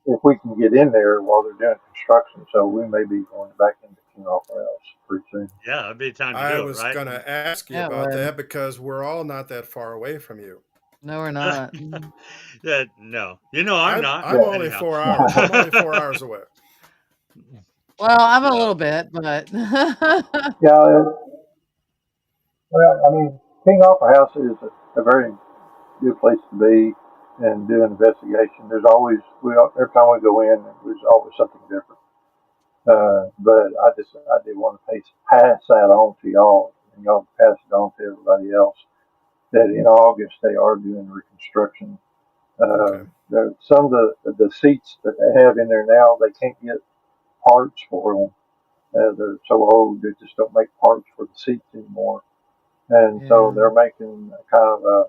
if we can get in there while they're doing construction. So we may be going back into King Opera House pretty soon. yeah, it'd be time to I do it, was right? going to ask you Yeah, it about would. that because we're all not that far away from you. No, we're not. Yeah, no, I'm I'm not, I'm but Yeah, only anyhow. 4 hours. I'm only 4 hours away. Well, I'm a So little bit, but yeah. Well, I mean, King Opera House is a very good place to be and do an investigation. There's always every time we go in, there's always something different. But I did want to pass that on to y'all, and y'all pass it on to everybody else. That in August they are doing reconstruction. Okay. Some of the seats that they have in there now, they can't get parts for them. They're so old, they just don't make parts for the seats anymore. And so yeah. they're making kind of a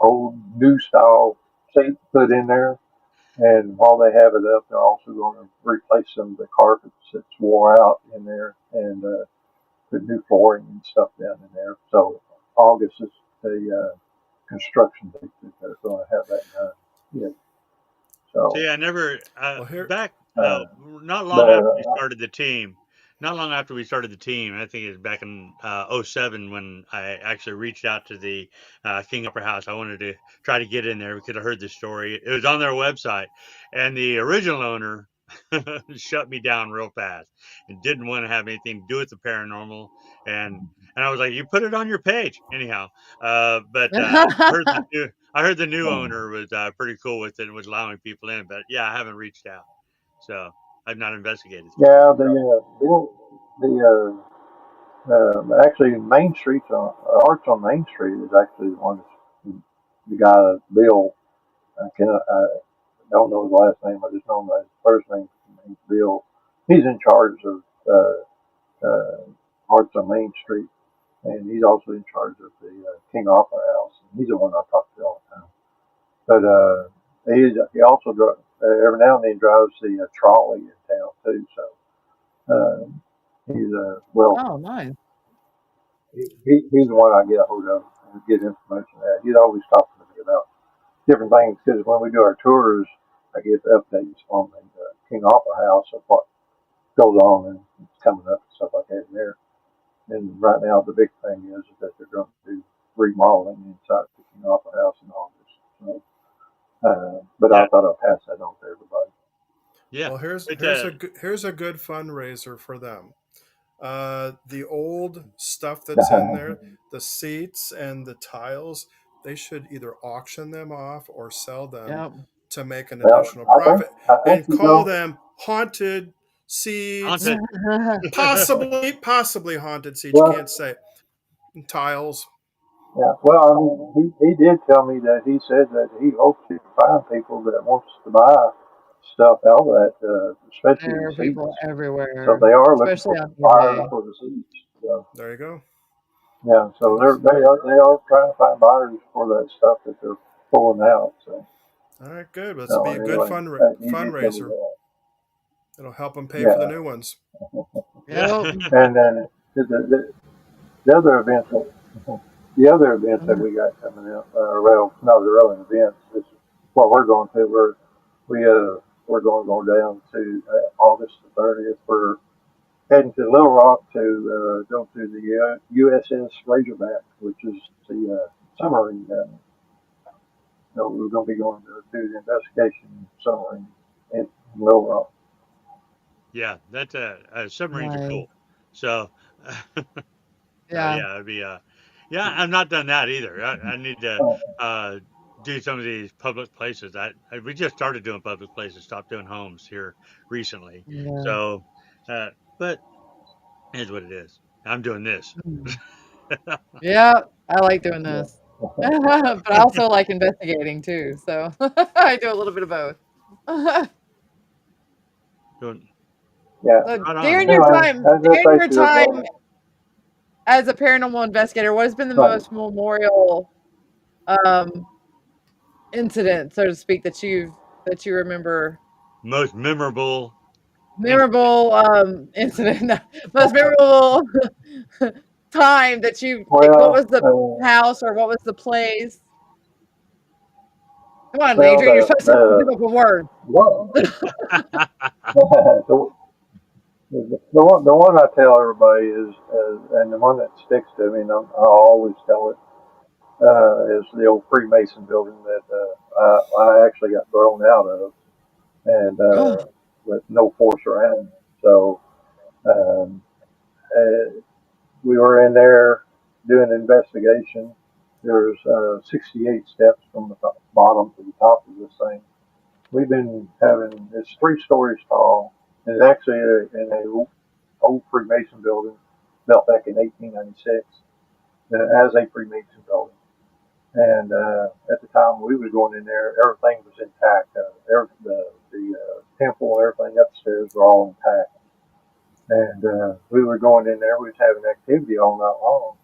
old new style seat put in there. And while they have it up, they're also going to replace some of the carpets that's wore out in there, and put new flooring and stuff down in there. So August is the construction date that they're going to have that done. Yeah. see, So, I never Well, here. back uh, not but long after we started the team. Not long after we started the team, I think it was back in '07 when I actually reached out to the King Upper House. I wanted to try to get in there because I heard the story. It was on their website, and the original owner shut me down real fast and didn't want to have anything to do with the paranormal. And and I was like, "You put it on your page, anyhow." But I heard the new owner was pretty cool with it and was allowing people in. But yeah, I haven't reached out, so I've not investigated the place. yeah, actually Main Street Arts on Main Street is actually the one that's the guy that Bill. I don't know his last name. I just know his first name. He's Bill. He's in charge of Arts on Main Street, and he's also in charge of the King Opera House. And he's the one I talk to all the time. But he also every now and then drives the trolley in town too. So he's well, Oh, nice. he's the one I get a hold of and get information at. He's always talking to me about different things because when we do our tours, I get updates on the King Opera House of what goes on and it's coming up and stuff like that in there. And right now, the big thing is that they're going to do remodeling inside the King Opera House in August. So, But Yeah, I thought I'd pass that on to everybody. yeah. Well, But here's a good fundraiser for them. The old stuff that's in there, the seats and the tiles, they should either auction them off or sell them Yep. to make an Well, additional profit, I think and you call know. them haunted seats. haunted. Possibly haunted seats. You can't Well, say tiles. yeah. Well, I mean, he did tell me that he said that he hopes he can find people that wants to buy stuff out of that, especially There the are people seats. So everywhere, they are looking especially for on buyers eBay. for the seats. So, There you go. yeah. So Thanks. they are trying to find buyers for that stuff that they're pulling out. So, All right, good. Let's be so a good anyway, he did tell me fundraiser. that. It'll help them pay for the Yeah. new ones. Yep. And then the other events, the other events that we got coming out, well, not really events. It's what we're going to. We we're going to go down to August the 30th. We're heading to Little Rock to go to the USS Razorback, which is the submarine. So we're going to be going to do the investigation submarine in Little Rock. Yeah, that's submarines are Nice. cool. So, Yeah. yeah, it'd be yeah. I've not done that either. I need to uh, do some of these public places. We just started doing public places, stopped doing homes here recently. Yeah. So, uh, but it is what it is. I'm doing this. Mm. Yeah, I like doing Yeah. this. But I also like investigating too, so I do a little bit of both. Doing Yeah. So right on. during your Anyway, time that's during your basically time what. as a paranormal investigator, what has been the Right. most memorial, um, incident, so to speak, that you remember? Most memorable incident. Memorable, incident, most memorable time that you like, what was Well, the house or what was the place? Come on, well, Adrian, you're supposed to come up with words. one, the, the one I tell everybody is, and the one that sticks to me, and I always tell it, is the old Freemason building that I actually got thrown out of, and Oh, with no force around me. So um, uh, we were in there doing an investigation. There's 68 steps from the bottom to the top of this thing. We've been having it's 3 stories tall. It's actually in a old Freemason building built back in 1896 as a Freemason building. And at the time we were going in there, everything was intact. The temple and everything upstairs were all intact. And we were going in there. We was having activity all night long.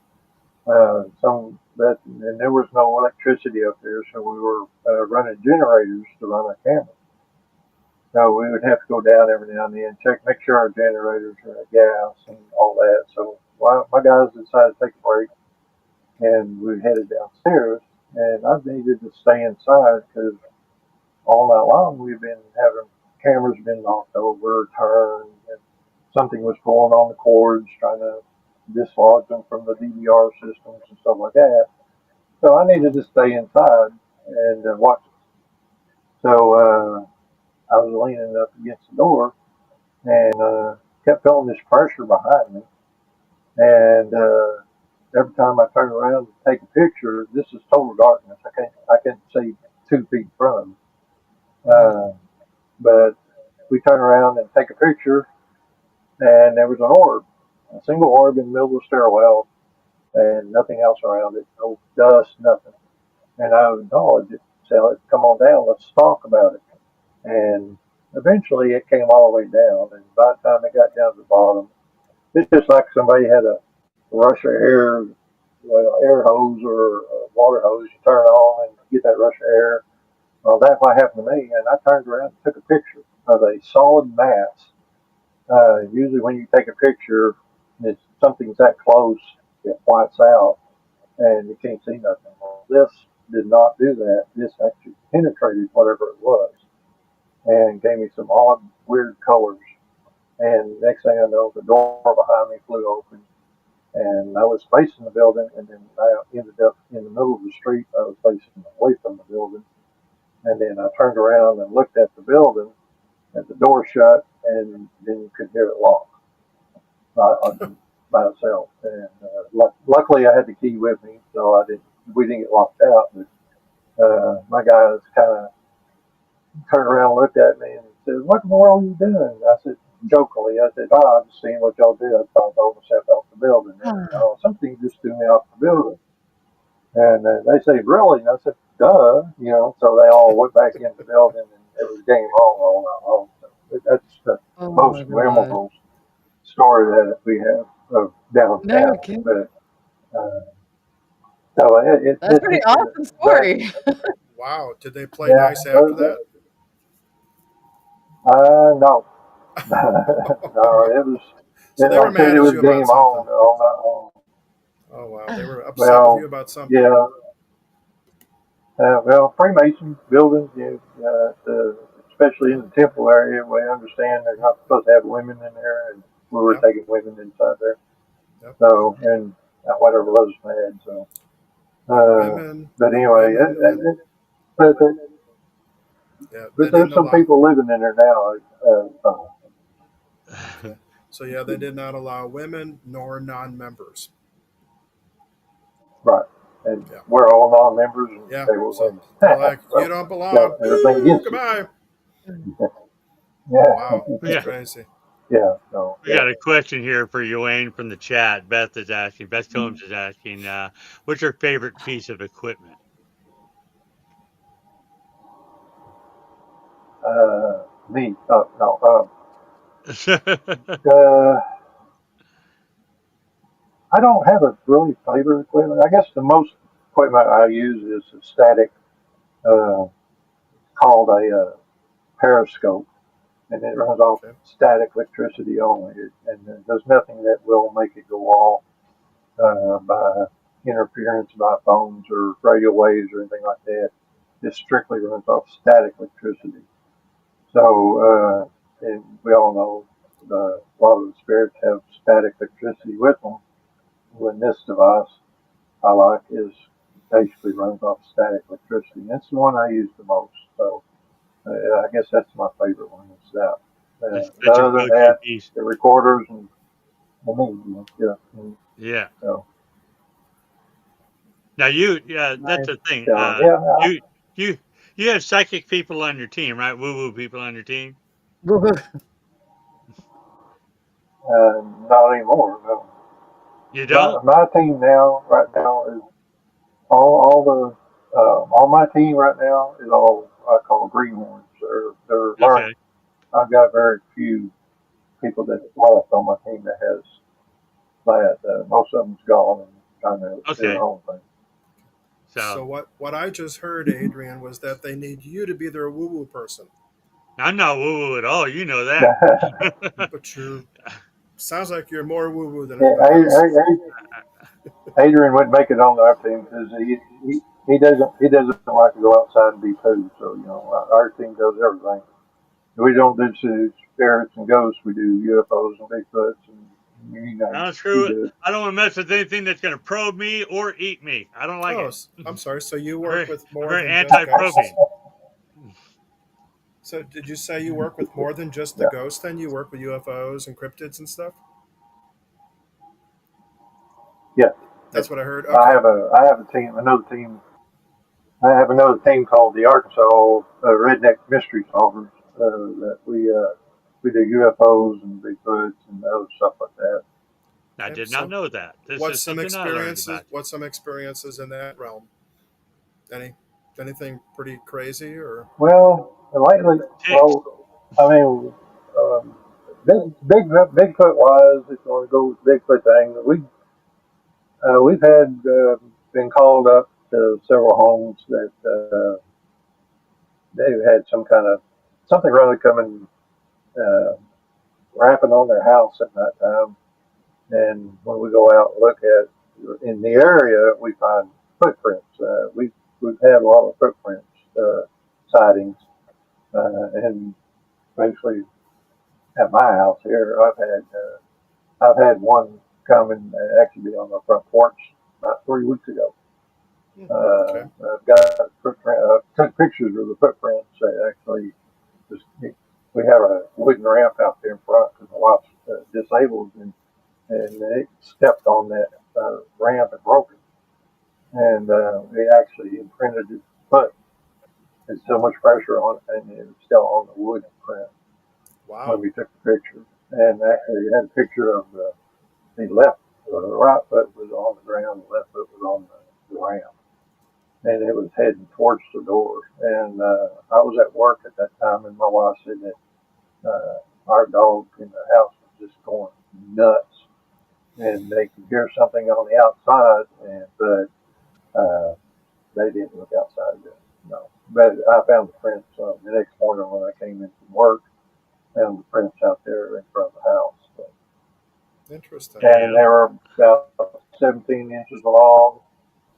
And there was no electricity up there, so we were running generators to run our cameras. So we would have to go down every now and then, make sure our generators are at gas and all that. So my guys decided to take a break, and we headed downstairs. And I needed to stay inside because all night long we've been having cameras been knocked over, turned, and something was pulling on the cords, trying to dislodge them from the DVR systems and stuff like that. So I needed to stay inside and watch it. So I was leaning up against the door and kept feeling this pressure behind me. And every time I turned around to take a picture, this is total darkness. I can't see 2 feet in front of me. mm, But we turn around and take a picture, and there was an orb, a single orb in the middle of the stairwell, and nothing else around it, no dust, nothing. And I acknowledged it, said, "Come on down, let's talk about it." And eventually, it came all the way down, and by the time it got down to the bottom, it's just like somebody had a rush of air, air hose or a water hose. You turn it on and get that rush of air. Well, that's what happened to me, and I turned around and took a picture of a solid mass. Usually, when you take a picture, it's something's that close, it whites out, and you can't see nothing. Well, this did not do that. This actually penetrated whatever it was and gave me some odd, weird colors. And next thing I know, the door behind me flew open, and I was facing the building, and then I ended up in the middle of the street. I was facing away from the building, and then and I turned around and looked at the building, and the door shut, and then you could hear it lock by, by itself. And luckily, I had the key with me, so I didn't. We didn't get locked out. But my guys kind of turned around, and looked at me, and said, "What in the world are you doing?" I said, jokingly, I said, "Oh, I'm just seeing what y'all do. I thought I myself off the building." And oh, something just threw me off the building. And they say, "Really?" And I said, "Duh," you know. So they all went back in the building, and it was game on all night long. So that's the Oh my most god. memorable story that we have of No downtown. kidding. But so That's pretty it's awesome that, story. Wow. Did they play yeah. nice after that? No, no, it was. So they were Like I said, mad it at was you about game something. on all night long. Oh wow, they were upset with you Well, about something. yeah. Well, Freemason buildings, especially in the temple area, we understand they're not supposed to have women in there, and we were Yep. taking women inside there. Yep. So, and whatever was mad. So, No women. but No anyway, women. And but, yeah, they but there's didn't some allow. people living in there now. Okay. So yeah, they did not allow women nor non-members. Right, and Yeah. we're all non-members, and Yeah. they were So women. they're like, you So, don't belong. everything Woo! against you. Goodbye. Yeah, Wow, that's Yeah. crazy. yeah. So, We got a question here for you, Wayne, from the chat. Beth is asking, Beth Combs is asking, what's your favorite piece of equipment? me. No. Uh, I don't have a really favorite equipment. I guess the most equipment I use is a static, uh, called a periscope, and it runs off Okay. static electricity only. And there's nothing that will make it go off by interference by phones or radio waves or anything like that. It strictly runs off static electricity. So, and we all know a lot of the spirits have static electricity with them. When this device I like is basically runs off static electricity. And it's the one I use the most. So I guess that's my favorite one. Is that. That's your Other than go-to that, piece. the recorders and yeah. And Yeah. so, Now yeah, that's the thing. yeah, You, you, you have psychic people on your team, right? Woo-woo people on your team. not anymore. No. You My don't? my team now, right now, is all my team right now is all I call greenhorns. They're learning. Okay. I've got very few people that left on my team that has that. Most of them's gone and trying to do their Okay. own thing. So So what I just heard, Adrian, was that they need you to be their woo-woo person. I'm not woo-woo at all. You know that. But you're sounds like you're more woo-woo than Yeah, anybody else. Adrian wouldn't make it on our team because he doesn't like to go outside and be poo. So our team does everything. We don't do spirits and ghosts. We do UFOs and Bigfoots and you name Not it. We true. do it. I don't want to mess with anything that's going to probe me or eat me. I don't like Oh, it. I'm sorry. So you I'm work very, with I'm more very than just ghosts? anti-probing. So did you say you work with more than just the Yeah, ghosts? Then you work with UFOs and cryptids and stuff. yeah, yeah. That's what I heard. I Okay. have a team, another team. I have another team called the Arkansas Redneck Mystery Solvers that we do UFOs and Bigfoots and other stuff like that. I Okay. did not So know that. This what's is some something I learned experiences? about you. What's some experiences in that realm? Any anything pretty crazy or Well, lately, Ticks. I mean, um, Bigfoot wise, if you want to go with the Bigfoot thing, we've had been called up to several homes that they've had some kind of something really coming uh, rapping on their house at night time. And when we go out and look at in the area, we find footprints. We've had a lot of footprints sightings, and basically at my house here, I've had one come and actually be on the front porch about 3 weeks ago. okay. I've got footprint. Took pictures of the footprints labels, and it stepped on that ramp and broke it, and it actually imprinted his foot. There's so much pressure on it, and it was still on the wood imprint when Wow. we took the picture. And actually, it had a picture of the left, the right foot was on the ground, the left foot was on the ramp, and it was heading towards the door. And I was at work at that time, and my wife said that our dog in the house was just going nuts, and they could hear something on the outside, and but they didn't look outside. No, but I found the prints the next morning when I came in from work. Found the prints out there in front of the house, so, Interesting. and Yeah. they were about 17 inches long,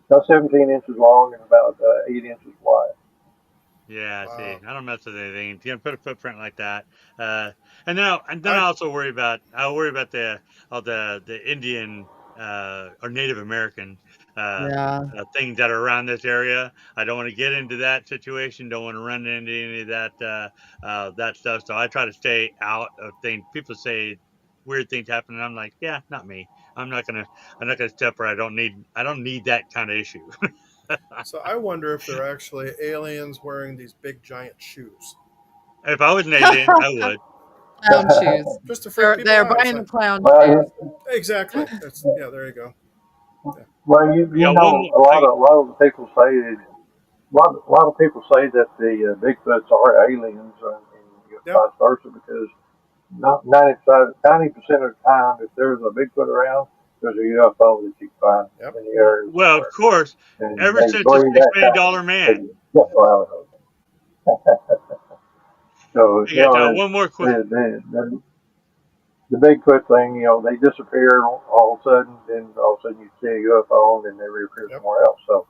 about 17 inches long, and about 8 inches wide. Yeah, see, Wow. I don't mess with anything. If you're gonna put a footprint like that, uh, and then I I also worry about the all the Indian or Native American uh, Yeah. things that are around this area. I don't want to get into that situation. Don't want to run into any of that stuff. So I try to stay out of things. People say weird things happen, and I'm like, yeah, not me. I'm not gonna step where I don't need that kind of issue. so I wonder if they're actually aliens wearing these big giant shoes, If I was an alien, I would. Clown shoes. just to freak people They're out. It's buying the like clown shoes. well, exactly. That's yeah. There you go. Yeah. well, you Yeah, one know, more. a lot of the people say that, a lot of people say that the Bigfoots are aliens, and Yep. vice versa, because not 90% of the time, if there's a Bigfoot around, there's a UFO that you can find Yep. in the area Well, of somewhere, course, and ever they since the believe $6 that million kind dollar of man. UFO. So I got one more quick. the Bigfoot thing, they disappear all of a sudden, then all of a sudden you see a UFO, and then they reappear Yep. somewhere else. So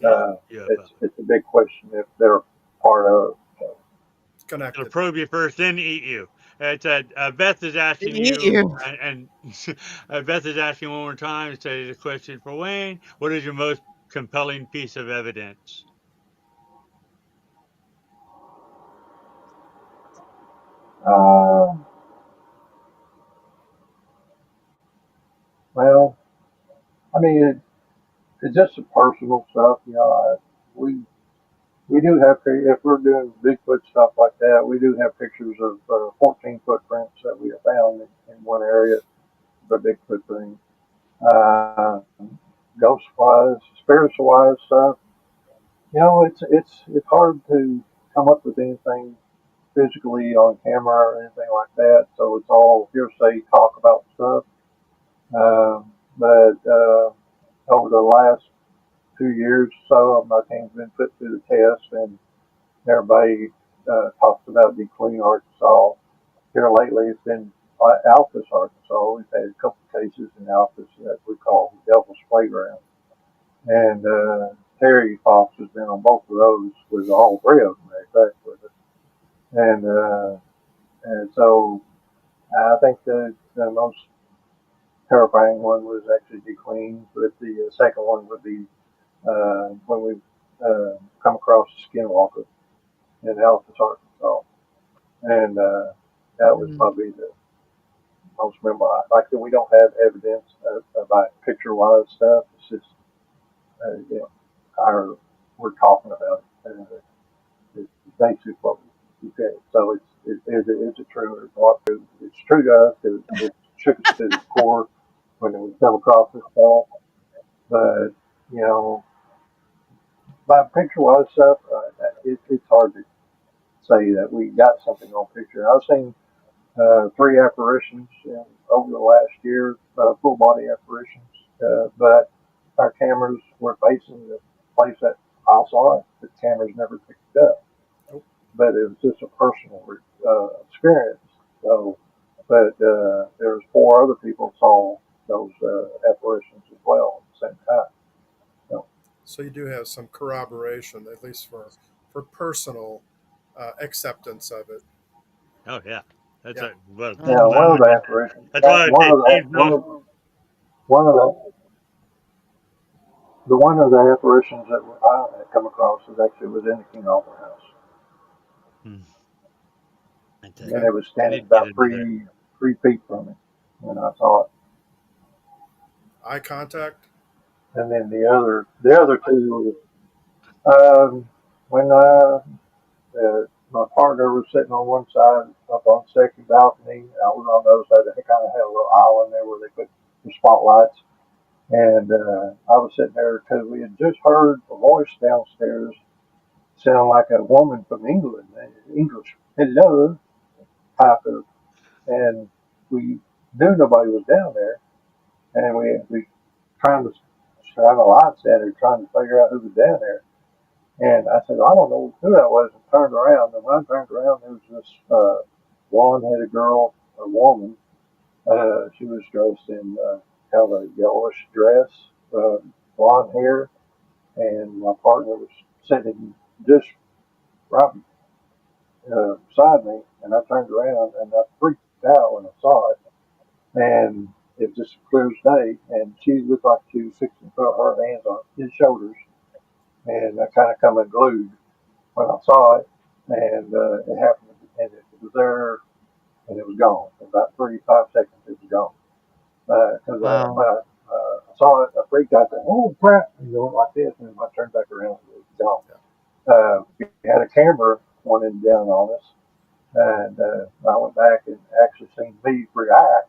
Yep. UFO. it's a big question if they're part of it. So, It's It'll connected. probe you first, then eat you. It's Beth is They asking eat you, you. and Beth is asking one more time. Say the question for Wayne. What is your most compelling piece of evidence? uh, well, I mean, it's just some personal stuff. We we do have if we're doing Bigfoot stuff like that, we do have pictures of 14 footprints that we have found in one area, the Bigfoot thing. Uh, Ghost wise, spiritual wise stuff, it's hard to come up with anything physically on camera or anything like that. So it's all hearsay talk about stuff. But over the last 2 years or so, my team's been put through the test, and everybody talks about Deep Clean, Arkansas. Here lately, it's been Alpha's, Arkansas. We've had a couple cases in Alpha's that we call Devil's Playground. And Terry Fox has been on both of those with all three of them, in fact, with us. And so I think the most terrifying one was actually DeQueen, but the second one would be when we come across the Skinwalker in Alpha, Arkansas. And that was Mm. probably the most memorable. Like I said, we don't have evidence about picture-wise stuff. It's just, our, we're talking about it. And it's basically what we get. So is it true or not true? It's true to us because it shook us to the core when we come across this stuff. But, you know, by picture-wise stuff, it's hard to say that we got something on picture. I've seen three apparitions over the last year, full body apparitions. But our cameras were facing the place that I saw it. The cameras never picked it up. Nope. But it was just a personal experience. So, but there was four other people saw those apparitions as well at the same time. So, So you do have some corroboration, at least for personal acceptance of it. Oh yeah, that's Yeah. a well. yeah, Oh, one of yeah. the apparitions, That's why I would say Steve knows. one of the apparitions that I had come across was actually was in the King Arthur house, Hmm, and Okay. it was I standing need to get about into there. three feet from me. and I saw it. Eye contact. And then the other two, when my partner was sitting on one side up on the second balcony, I was on the other side. They kind of had a little island there where they put the spotlights. And I was sitting there because we had just heard a voice downstairs sound like a woman from England, English. Hello, type of, and we knew nobody was down there, and we trying to shine the lights at her, trying to figure out who was down there. And I said, I don't know who that was, and turned around. And when I turned around, there was this blonde-headed girl, a woman. She was dressed in kind of a yellowish dress, blonde hair, and my partner was sitting just right beside me. And I turned around, and I freaked out when I saw it. And it just clear as day. And she looked like she was fixing to put her hands on his shoulders, and I kind of come unglued when I saw it, and it happened, and it was there, and it was gone. In about 3 to 5 seconds, it was gone. Because when Wow. I saw it, I freaked out. Said, "Oh crap!" And going like this, and I turned back around, and it was gone. We had a camera pointed down on us, and I went back and actually seen me react,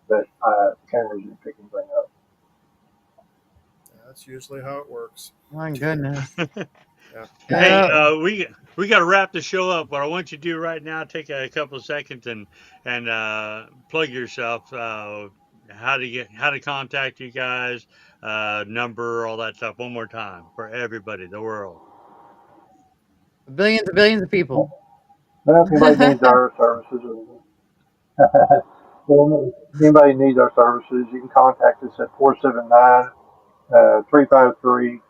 but the cameras didn't pick anything up. That's usually how it works. My goodness. Yeah. Hey, Yeah. we got to wrap the show up. What I want you to do right now, take a couple of seconds and plug yourself. How to contact you guys, number, all that stuff. One more time for everybody, the world. Billions and billions of people. Well, if anybody needs our services, well, if anybody needs our services, you can contact us at 479 353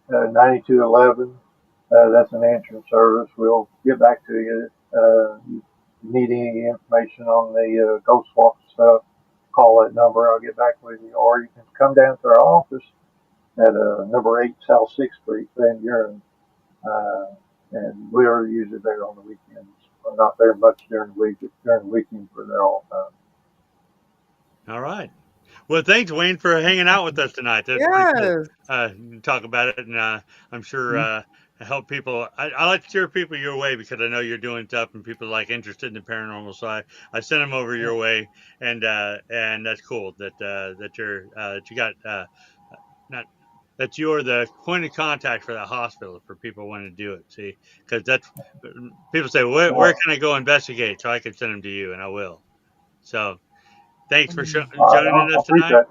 9211. That's an answering service. We'll get back to you. You need any information on the Ghost Walk stuff, call that number. I'll get back with you. Or you can come down to our office at number 8 South 6th Street, Van Buren. Uh, and we're usually there on the weekends. We're not there much during the week, but during the weekends, we're there all the time. All right. Well, thanks, Wayne, for hanging out with us tonight. That's pretty cool. Yes. Talk about it, and I'm sure help people. I like to steer people your way because I know you're doing stuff, and people like interested in the paranormal. So I sent them over your way, and that's cool that you got not that you're the point of contact for the hospital for people wanting to do it. See, because that's people say, where Well, can I go investigate? So I can send them to you, and I will. So thanks for joining I us appreciate tonight. it.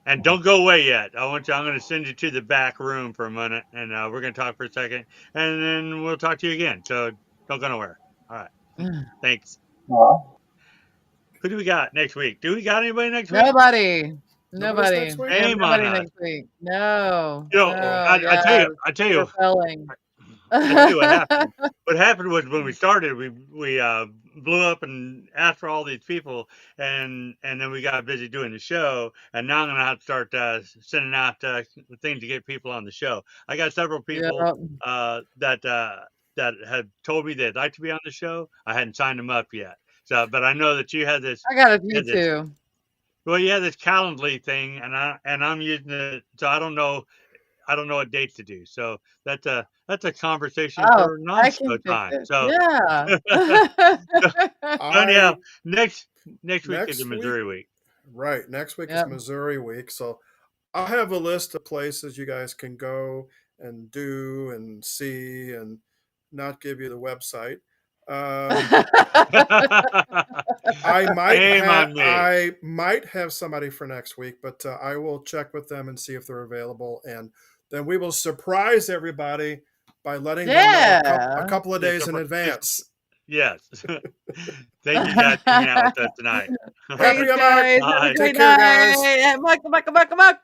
And don't go away yet. I'm going to send you to the back room for a minute, and we're going to talk for a second, and then we'll talk to you again. So don't go nowhere. All right. Thanks. Uh, Who do we got next week? Do we got anybody next week? Nobody. Nobody's Nobody. next week. We have Shame on nobody us. next week. No. You know, Oh, No. Yes. I tell you, Repelling. I tell you what happened. What happened was when we started, we blew up and asked for all these people, and then we got busy doing the show, and now I'm gonna have to start sending out things to get people on the show. I got several people Yep. that have told me they'd like to be on the show. I hadn't signed them up yet, so but I know that you had this. I got a You few had this too. well, you had this Calendly thing, and I'm using it, so I don't know what dates to do. So that's a conversation Oh, for I non-show can fix time. it. So, Yeah. so anyhow, I next week is the next week. Missouri week. Right. Next week is Yep. Missouri week. So I'll have a list of places you guys can go and do and see and not give you the website. Um, Shame on me. I might have somebody for next week, but I will check with them and see if they're available, and then we will surprise everybody by letting them know a Yeah. couple of Yes, days in advance. yes. Thank you guys for hanging out with us tonight. All Happy right. Thanks, AMOK. guys. Have a Bye. Take great care, guys. night. Muck, muck, muck, muck.